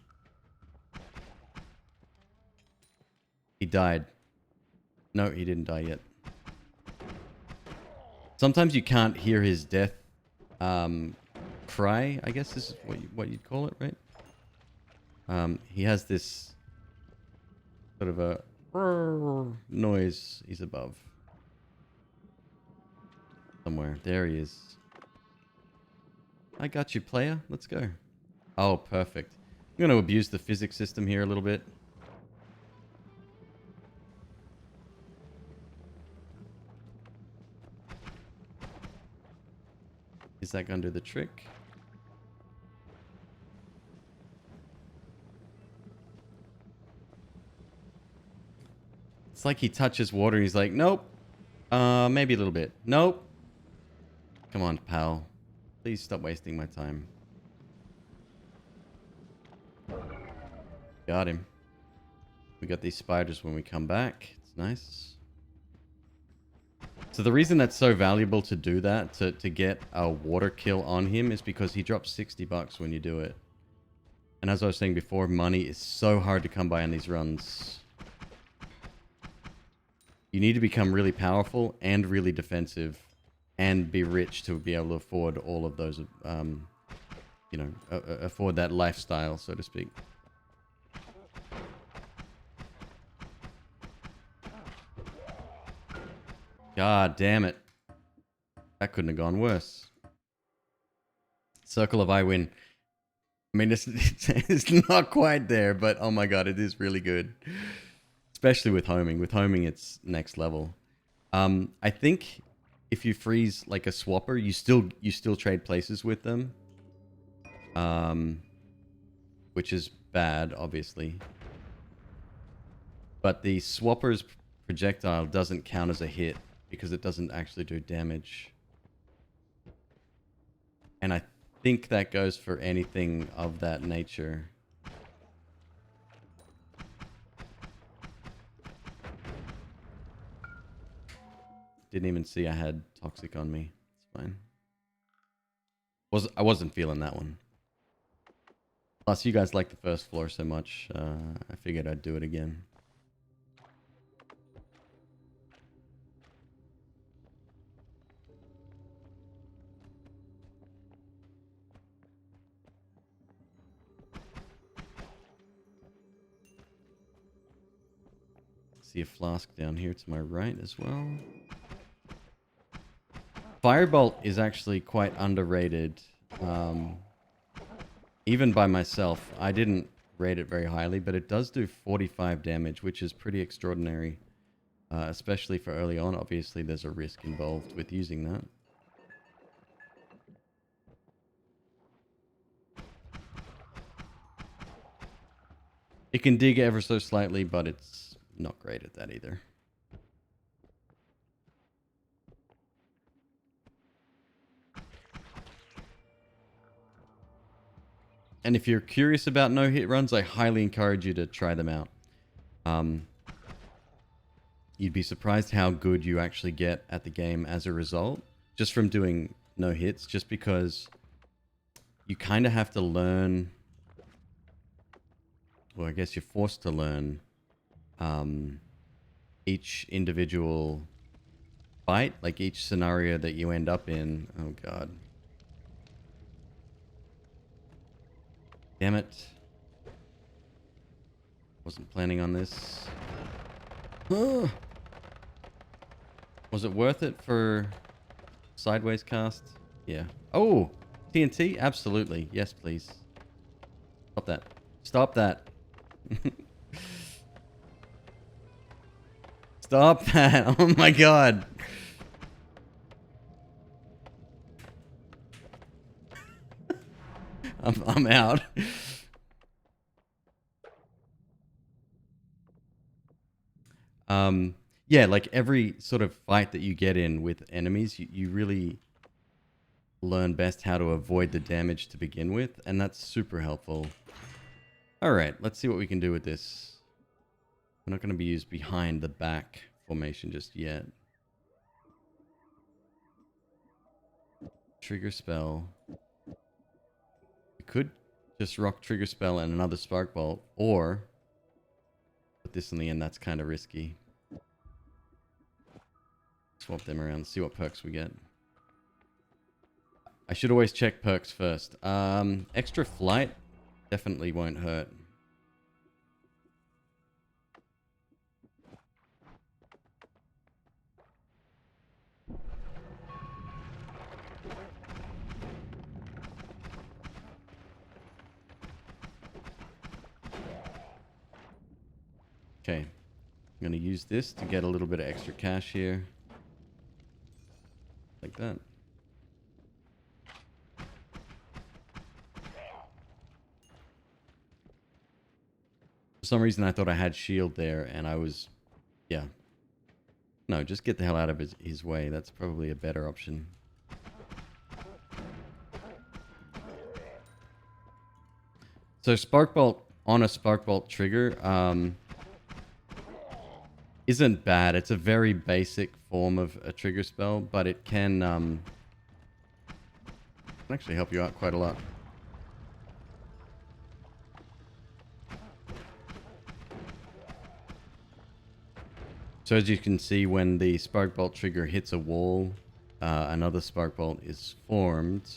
He died. No, he didn't die yet. Sometimes you can't hear his death cry, I guess is what you'd call it, right? He has this sort of a noise. He's above. Somewhere. There he is. I got you, player. Let's go. Oh, perfect. I'm going to abuse the physics system here a little bit. Is that going to do the trick? It's like he touches water and he's like, nope. Maybe a little bit. Nope. Come on, pal. Please stop wasting my time. Got him. We got these spiders when we come back. It's nice. So the reason that's so valuable to do that, to get a water kill on him, is because he drops $60 when you do it. And as I was saying before, money is so hard to come by on these runs. You need to become really powerful and really defensive and be rich to be able to afford all of those, you know, afford that lifestyle, so to speak. God damn it. That couldn't have gone worse. Circle of I win. I mean, it's not quite there, but oh my god, it is really good. Especially with homing. With homing, it's next level. I think if you freeze like a swapper, you still trade places with them. Which is bad, obviously. But the swapper's projectile doesn't count as a hit because it doesn't actually do damage. And I think that goes for anything of that nature. Didn't even see I had toxic on me. It's fine. I wasn't feeling that one. Plus, you guys like the first floor so much, I figured I'd do it again. See a flask down here to my right as well. Firebolt is actually quite underrated. Even by myself, I didn't rate it very highly, but it does do 45 damage, which is pretty extraordinary. Especially for early on. Obviously, there's a risk involved with using that. It can dig ever so slightly, but it's not great at that either. And if you're curious about no-hit runs, I highly encourage you to try them out. You'd be surprised how good you actually get at the game as a result, just from doing no-hits, just because you kind of have to learn... Well, I guess you're forced to learn each individual fight, like each scenario that you end up in. Oh, God. Damn it. Wasn't planning on this. Was it worth it for sideways cast? Yeah. Oh! TNT? Absolutely. Yes, please. Stop that. Stop that. Stop that. Oh my god. I'm out. Yeah, like every sort of fight that you get in with enemies, you really learn best how to avoid the damage to begin with, and that's super helpful. Alright, let's see what we can do with this. We're not going to be used behind the back formation just yet. Trigger spell. We could just rock trigger spell and another spark bolt, or put this in the end. That's kind of risky. Swap them around, see what perks we get. I should always check perks first. Extra flight definitely won't hurt. Okay, I'm going to use this to get a little bit of extra cash here. Like that. For some reason I thought I had shield there and I was... Yeah. No, just get the hell out of his way. That's probably a better option. So Sparkbolt on a Sparkbolt trigger isn't bad. It's a very basic form of a trigger spell, but it can actually help you out quite a lot. So as you can see, when the Sparkbolt trigger hits a wall, another Sparkbolt is formed.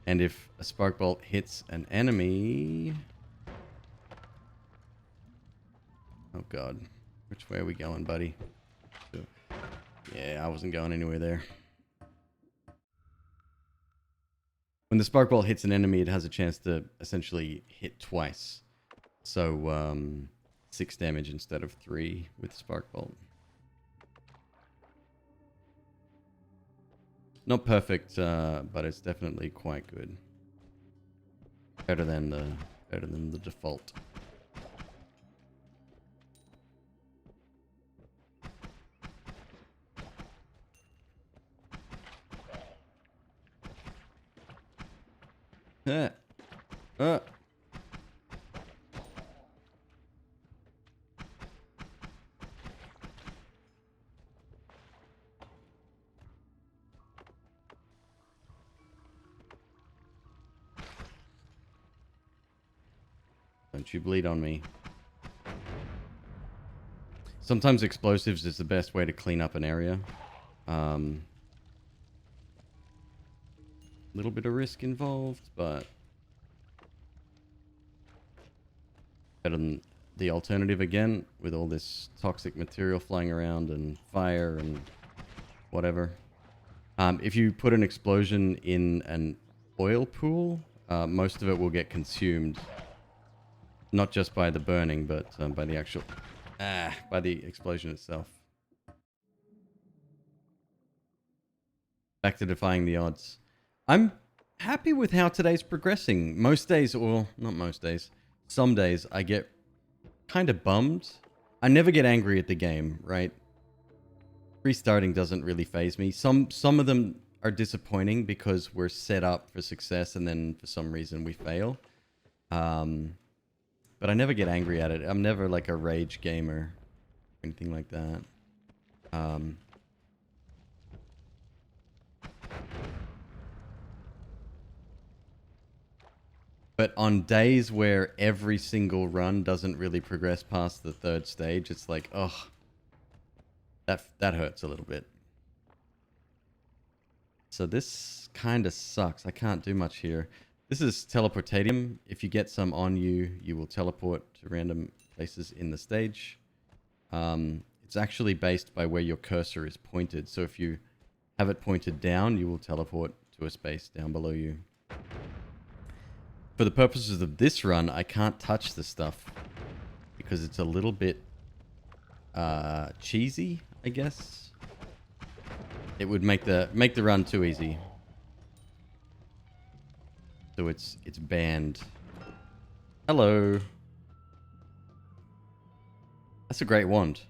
And if a Sparkbolt hits an enemy... Oh god. Which way are we going, buddy? Yeah, I wasn't going anywhere there. when the spark bolt hits an enemy, it has a chance to essentially hit twice. So 6 damage instead of 3 with spark bolt. Not perfect, but it's definitely quite good. Better than the default. Don't you bleed on me. Sometimes explosives is the best way to clean up an area. Little bit of risk involved, but better than the alternative again, with all this toxic material flying around and fire and whatever. If you put an explosion in an oil pool, most of it will get consumed. Not just by the burning, but by the actual... by the explosion itself. Back to defying the odds. I'm happy with how today's progressing. Most days, or not most days, some days I get kind of bummed. I never get angry at the game, right? Restarting doesn't really faze me. Some of them are disappointing because we're set up for success and then for some reason we fail. But I never get angry at it. I'm never like a rage gamer or anything like that. But on days where every single run doesn't really progress past the 3rd stage, it's like, oh, that hurts a little bit. So this kind of sucks. I can't do much here. This is teleportatium. If you get some on you, you will teleport to random places in the stage. It's actually based by where your cursor is pointed. So if you have it pointed down, you will teleport to a space down below you. For the purposes of this run, I can't touch the stuff because it's a little bit cheesy, I guess. It would make the run too easy. So it's banned. Hello. That's a great wand.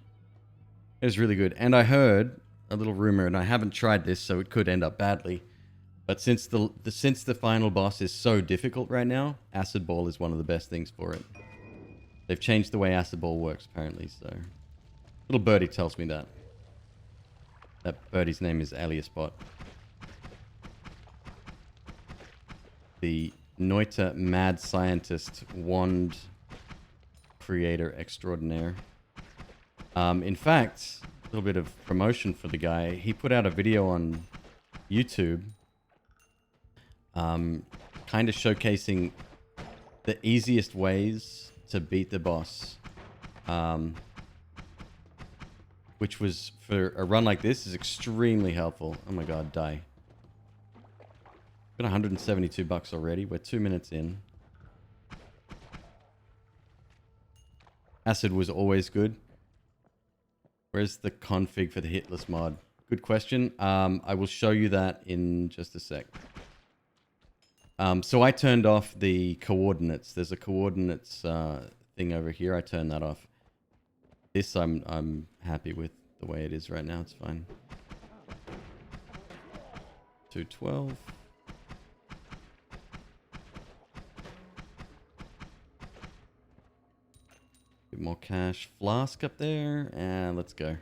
It was really good. And I heard a little rumor, and I haven't tried this, so it could end up badly. But since the final boss is so difficult right now, Acid Ball is one of the best things for it. They've changed the way Acid Ball works, apparently, so... Little birdie tells me that. That birdie's name is Aliasbot. The Noita mad scientist wand creator extraordinaire. In fact, a little bit of promotion for the guy. He put out a video on YouTube kind of showcasing the easiest ways to beat the boss. Which was, for a run like this, is extremely helpful. Oh my god, die. Got 172 bucks already. We're 2 minutes in. Acid was always good. Where's the config for the hitless mod? Good question. I will show you that in just a sec. So I turned off the coordinates. There's a coordinates thing over here. I turned that off. This I'm happy with the way it is right now. It's fine. 212. Bit more cash. Flask up there, and let's go.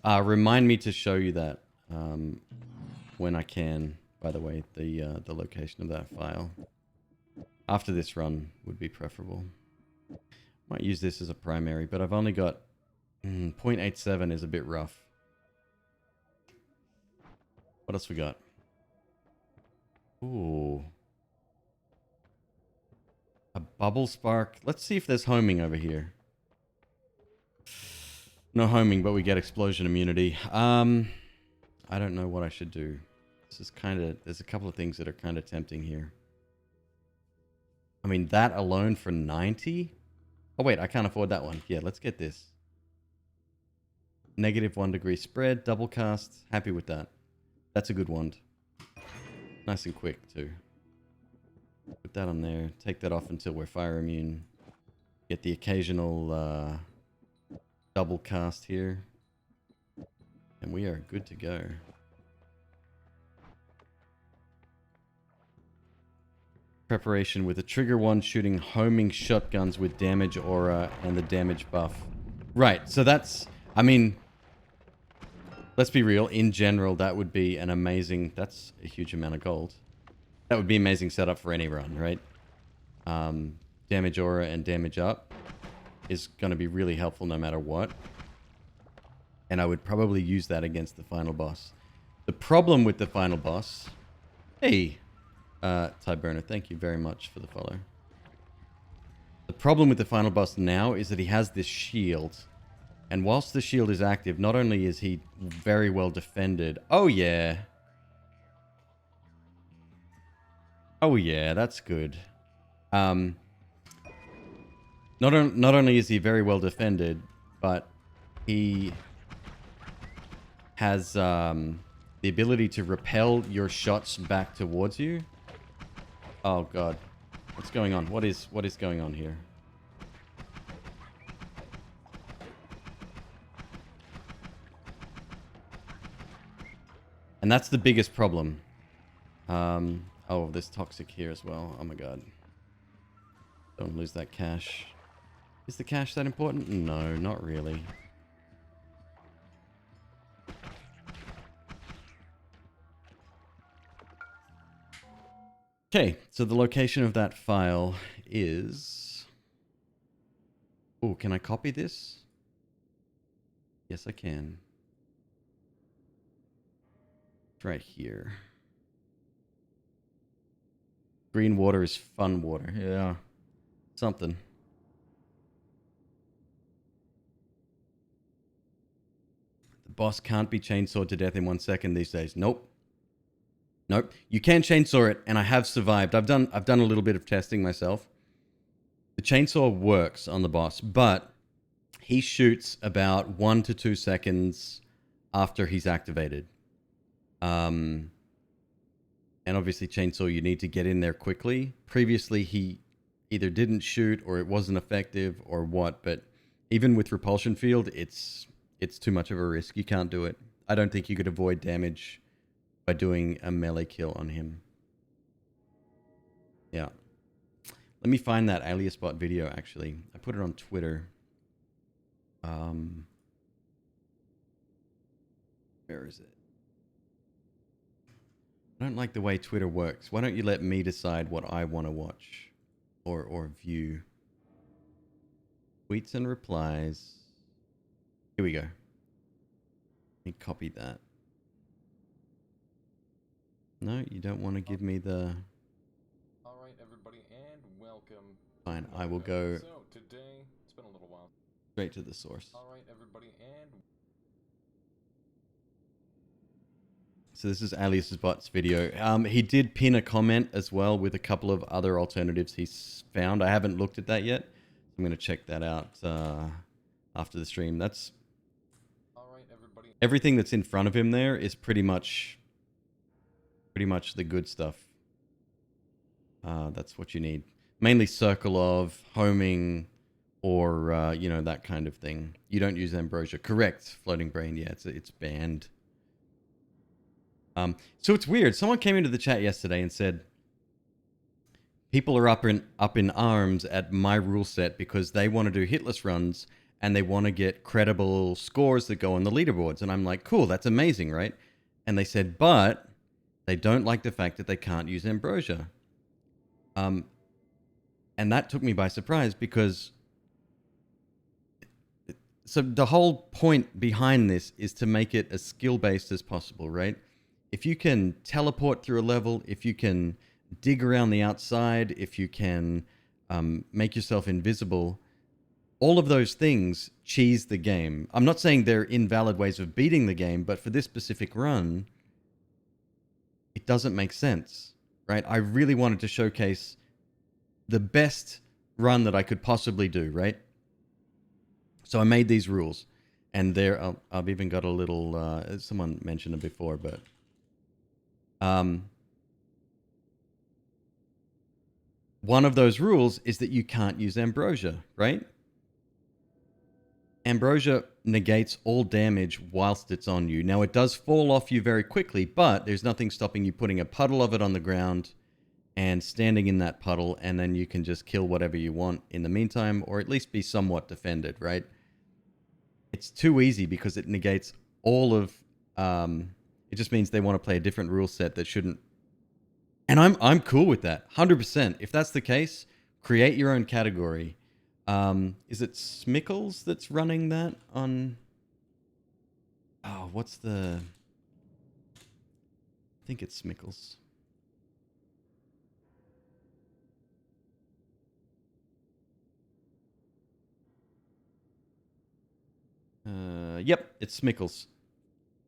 Remind me to show you that when I can. By the way, the location of that file after this run would be preferable. Might use this as a primary, but I've only got 0.87 is a bit rough. What else we got? Ooh. A bubble spark. Let's see if there's homing over here. No homing, but we get explosion immunity. I don't know what I should do. This is kind of... There's a couple of things that are kind of tempting here. I mean, that alone for 90? Oh, wait, I can't afford that one. Yeah, let's get this. Negative 1 degree spread, double cast. Happy with that. That's a good wand. Nice and quick, too. Put that on there. Take that off until we're fire immune. Get the occasional double cast here. And we are good to go. Preparation with a trigger wand shooting homing shotguns with damage aura and the damage buff. Right, so that's... I mean, let's be real. In general, that would be an amazing... That's a huge amount of gold. That would be amazing setup for any run, right? Damage aura and damage up is going to be really helpful no matter what. And I would probably use that against the final boss. The problem with the final boss... Hey, Ty Burner, thank you very much for the follow. The problem with the final boss now is that he has this shield. And whilst the shield is active, not only is he very well defended... Oh, yeah. Oh, yeah, that's good. Not only is he very well defended, but he has the ability to repel your shots back towards you. Oh, God. What's going on? What is going on here? And that's the biggest problem. Oh, there's toxic here as well. Oh my god. Don't lose that cash. Is the cash that important? No, not really. Okay, so the location of that file is... Oh, can I copy this? Yes, I can. It's right here. Green water is fun water. Yeah. Something. The boss can't be chainsawed to death in 1 second these days. Nope. Nope. You can chainsaw it, and I have survived. I've done a little bit of testing myself. The chainsaw works on the boss, but he shoots about 1 to 2 seconds after he's activated. And obviously chainsaw, you need to get in there quickly. Previously, he either didn't shoot or it wasn't effective or what, but even with repulsion field, it's too much of a risk. You can't do it. I don't think you could avoid damage by doing a melee kill on him. Yeah. Let me find that alias bot video, actually. I put it on Twitter. Where is it? I don't like the way Twitter works. Why don't you let me decide what I want to watch or view? Tweets and replies. Here we go. Let me copy that. No, you don't want to give me the... All right, everybody, and welcome. Fine, I will go... So, today, it's been a little while. Straight to the source. All right, everybody, and... So this is Alias's bot's video. He did pin a comment as well with a couple of other alternatives he's found. I haven't looked at that yet. I'm going to check that out after the stream. That's... All right, everybody. Everything that's in front of him there is pretty much the good stuff. That's what you need. Mainly circle of, homing, or, you know, that kind of thing. You don't use ambrosia. Correct, Floating Brain. Yeah, it's banned. So it's weird. Someone came into the chat yesterday and said, people are up in arms at my rule set because they want to do hitless runs and they want to get credible scores that go on the leaderboards. And I'm like, cool, that's amazing, right? And they said, but they don't like the fact that they can't use ambrosia. And that took me by surprise because... So the whole point behind this is to make it as skill-based as possible, right? If you can teleport through a level, if you can dig around the outside, if you can make yourself invisible. All of those things cheese the game. I'm not saying they're invalid ways of beating the game, but for this specific run, it doesn't make sense, right? I really wanted to showcase the best run that I could possibly do, right? So I made these rules, and there I've even got a little. Someone mentioned it before, but one of those rules is that you can't use ambrosia, right? Ambrosia negates all damage whilst it's on you. Now, it does fall off you very quickly, but there's nothing stopping you putting a puddle of it on the ground and standing in that puddle, and then you can just kill whatever you want in the meantime, or at least be somewhat defended, right? It's too easy because it negates all of... it just means they want to play a different rule set that shouldn't... And I'm cool with that, 100%. If that's the case, create your own category. Is it Smickles that's running that on... Oh, what's the... I think it's Smickles. Yep, it's Smickles.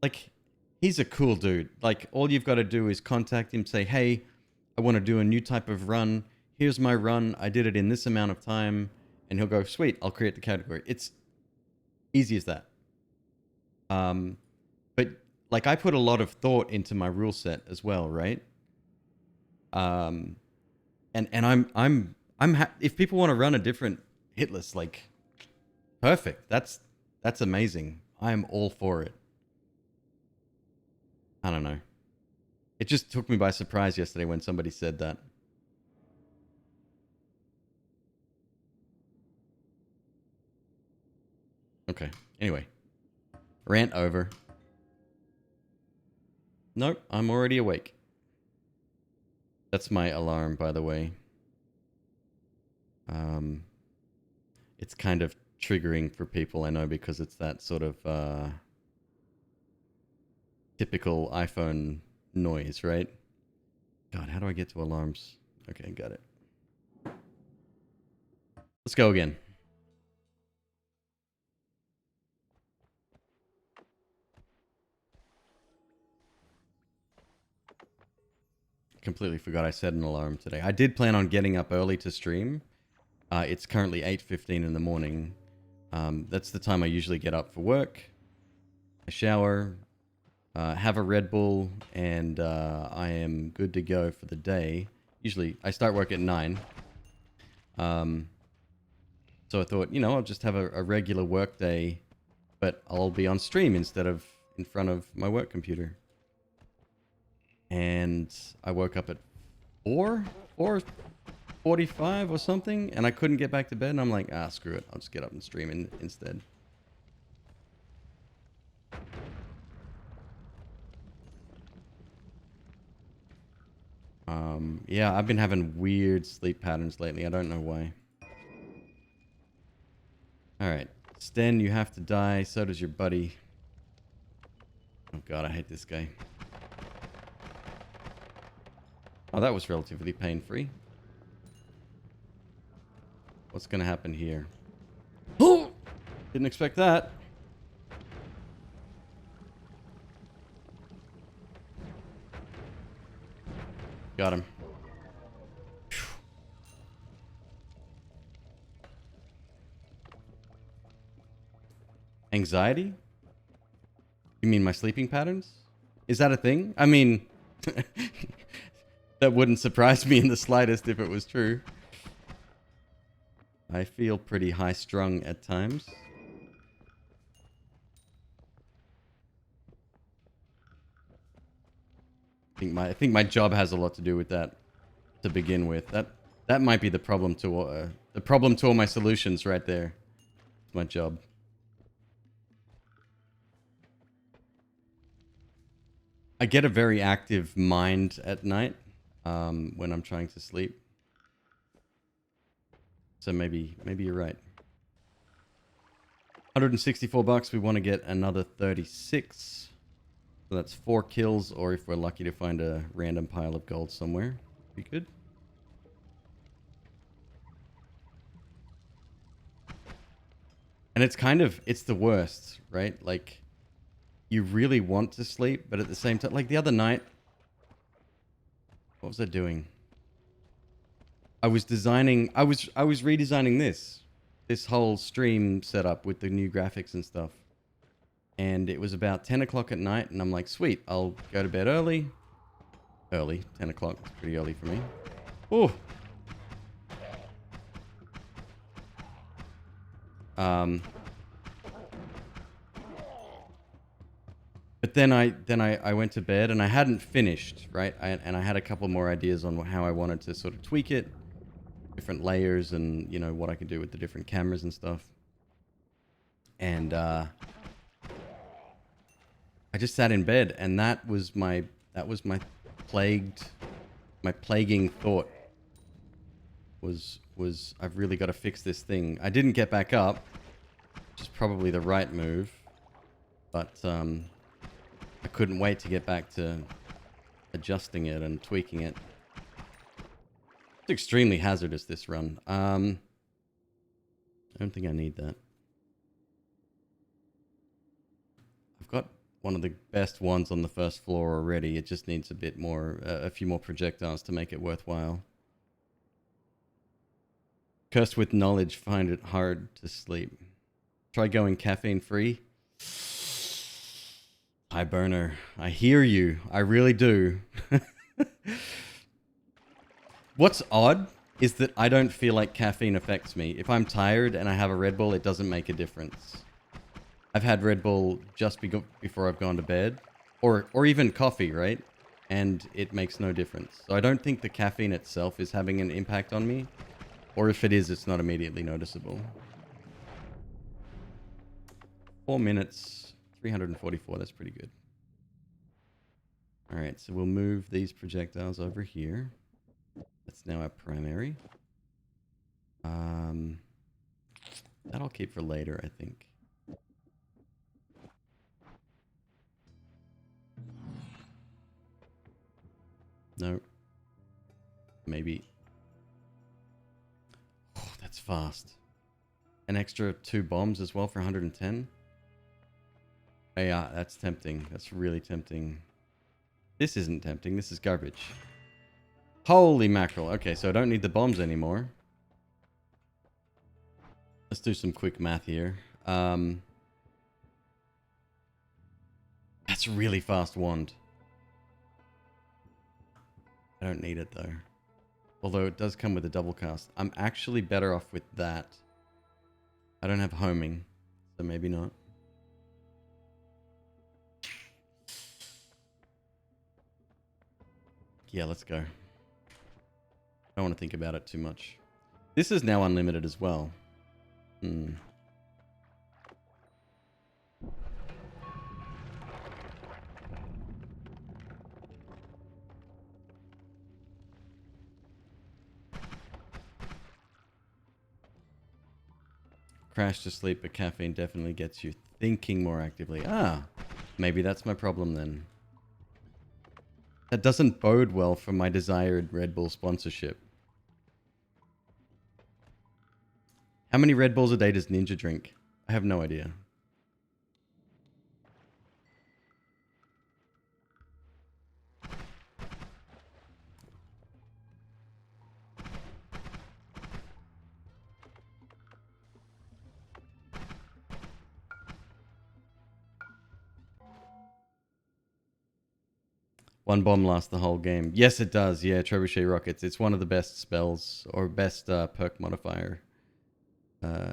Like, he's a cool dude. Like, all you've got to do is contact him, say, hey, I want to do a new type of run. Here's my run. I did it in this amount of time. And he'll go, sweet, I'll create the category. It's easy as that. But like, I put a lot of thought into my rule set as well, right? And I'm if people want to run a different hit list, like, perfect. That's amazing. I am all for it. I don't know. It just took me by surprise yesterday when somebody said that. Okay. Anyway. Rant over. Nope, I'm already awake. That's my alarm, by the way. It's kind of triggering for people, I know, because it's that sort of typical iPhone noise, right? God, how do I get to alarms? Okay, got it. Let's go again. Completely forgot I set an alarm today. I did plan on getting up early to stream. It's currently 8:15 in the morning. That's the time I usually get up for work. I shower, have a Red Bull, and I am good to go for the day. Usually, I start work at 9. So I thought, I'll just have a regular work day, but I'll be on stream instead of in front of my work computer. And I woke up at 4:45 or something, and I couldn't get back to bed, and I'm like, screw it, I'll just get up and stream instead. Yeah, I've been having weird sleep patterns lately. I don't know why. Alright, Sten, you have to die, so does your buddy. Oh god, I hate this guy. Oh, that was relatively pain-free. What's gonna happen here? Oh! Didn't expect that. Got him. Phew. Anxiety? You mean my sleeping patterns? Is that a thing? I mean... that wouldn't surprise me in the slightest if it was true. I feel pretty high-strung at times. I think my job has a lot to do with that to begin with. That might be the problem to all my solutions right there. It's my job. I get a very active mind at night when I'm trying to sleep. So maybe you're right. $164. We want to get another 36. So that's 4 kills, or if we're lucky to find a random pile of gold somewhere, be good. And it's the worst, right? Like, you really want to sleep, but at the same time, like the other night, what was I doing? I was redesigning this whole stream setup with the new graphics and stuff. And it was about 10 o'clock at night, and I'm like, sweet, I'll go to bed early. Early, 10 o'clock, it's pretty early for me. Oh. But then I went to bed and I hadn't finished, right? And I had a couple more ideas on how I wanted to sort of tweak it, different layers, and you know what I could do with the different cameras and stuff. And I just sat in bed, and that was my plaguing thought was I've really got to fix this thing. I didn't get back up, which is probably the right move, but I couldn't wait to get back to adjusting it and tweaking it. It's extremely hazardous, this run. I don't think I need that. I've got one of the best ones on the first floor already. It just needs a bit more, a few more projectiles to make it worthwhile. Cursed with knowledge, find it hard to sleep. Try going caffeine free. Hi, Burner. I hear you. I really do. What's odd is that I don't feel like caffeine affects me. If I'm tired and I have a Red Bull, it doesn't make a difference. I've had Red Bull just before I've gone to bed. Or even coffee, right? And it makes no difference. So I don't think the caffeine itself is having an impact on me. Or if it is, it's not immediately noticeable. 4 minutes. 344, that's pretty good. Alright, so we'll move these projectiles over here. That's now our primary. That I'll keep for later, I think. No. Maybe. Oh, that's fast. An extra 2 bombs as well for 110. Yeah, that's tempting. That's really tempting. This isn't tempting. This is garbage. Holy mackerel. Okay, so I don't need the bombs anymore. Let's do some quick math here. That's a really fast wand. I don't need it though. Although it does come with a double cast. I'm actually better off with that. I don't have homing, so maybe not. Yeah, let's go. I don't want to think about it too much. This is now unlimited as well. Crash to sleep, but caffeine definitely gets you thinking more actively. Ah, maybe that's my problem then. That doesn't bode well for my desired Red Bull sponsorship. How many Red Bulls a day does Ninja drink? I have no idea. One bomb lasts the whole game. Yes, it does. Yeah, Trebuchet Rockets. It's one of the best spells or best perk modifier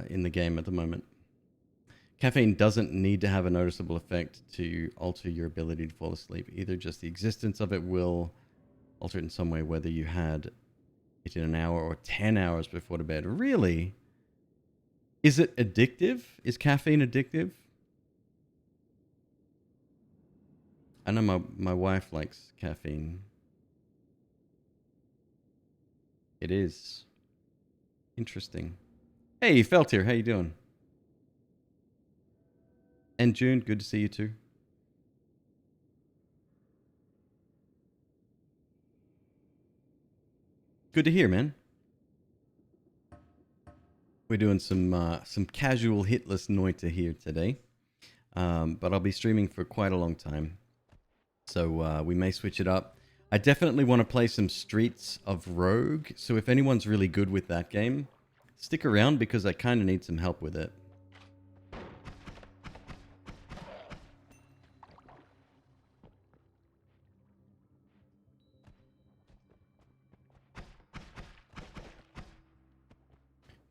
in the game at the moment. Caffeine doesn't need to have a noticeable effect to alter your ability to fall asleep. Either just the existence of it will alter it in some way, whether you had it in an hour or 10 hours before to bed. Really? Is it addictive? Is caffeine addictive? I know my wife likes caffeine. It is. Interesting. Hey, Feltier, how you doing? And June, good to see you too. Good to hear, man. We're doing some casual hitless Noita here today. But I'll be streaming for quite a long time. So we may switch it up. I definitely want to play some Streets of Rogue. So if anyone's really good with that game, stick around because I kind of need some help with it.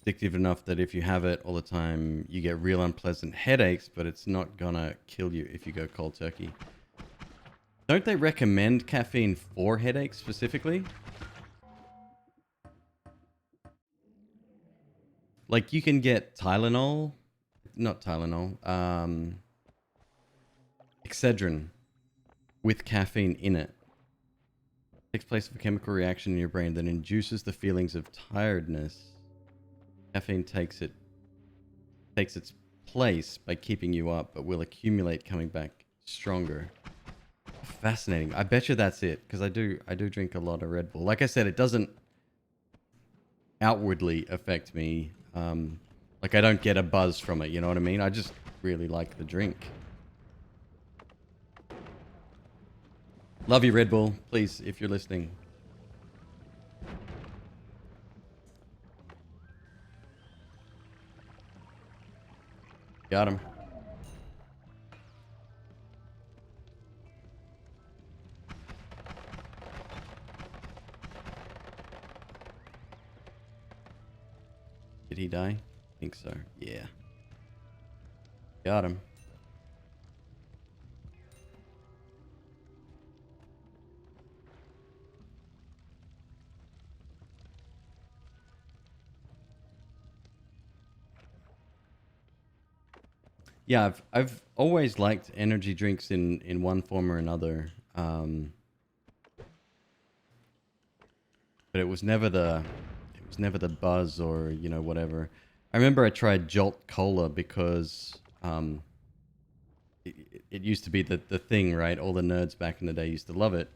Addictive enough that if you have it all the time, you get real unpleasant headaches, but it's not gonna kill you if you go cold turkey. Don't they recommend caffeine for headaches specifically? Like you can get Tylenol, not Tylenol, Excedrin with caffeine in it. Takes place of a chemical reaction in your brain that induces the feelings of tiredness. Caffeine takes its place by keeping you up, but will accumulate coming back stronger. Fascinating. I bet you that's it, because I do drink a lot of Red Bull. Like I said, it doesn't outwardly affect me. Like I don't get a buzz from it, you know what I mean? I just really like the drink. Love you, Red Bull. Please, if you're listening. Got him. Did he die? I think so. Yeah. Got him. Yeah, I've always liked energy drinks in one form or another. But it was never the buzz or, you know, whatever. I remember I tried Jolt Cola because it used to be the thing, right? All the nerds back in the day used to love it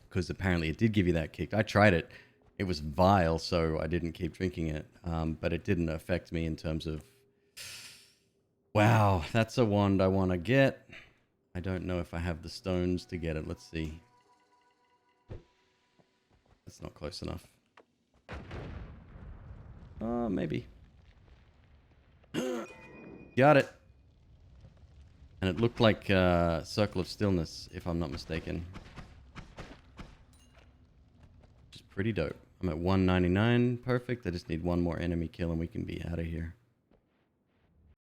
because apparently it did give you that kick. I tried it. It was vile, so I didn't keep drinking it. But it didn't affect me in terms of, wow, that's a wand I want to get. I don't know if I have the stones to get it. Let's see. That's not close enough. Maybe. Got it. And it looked like Circle of Stillness, if I'm not mistaken. Which is pretty dope. I'm at 199. Perfect. I just need one more enemy kill and we can be out of here.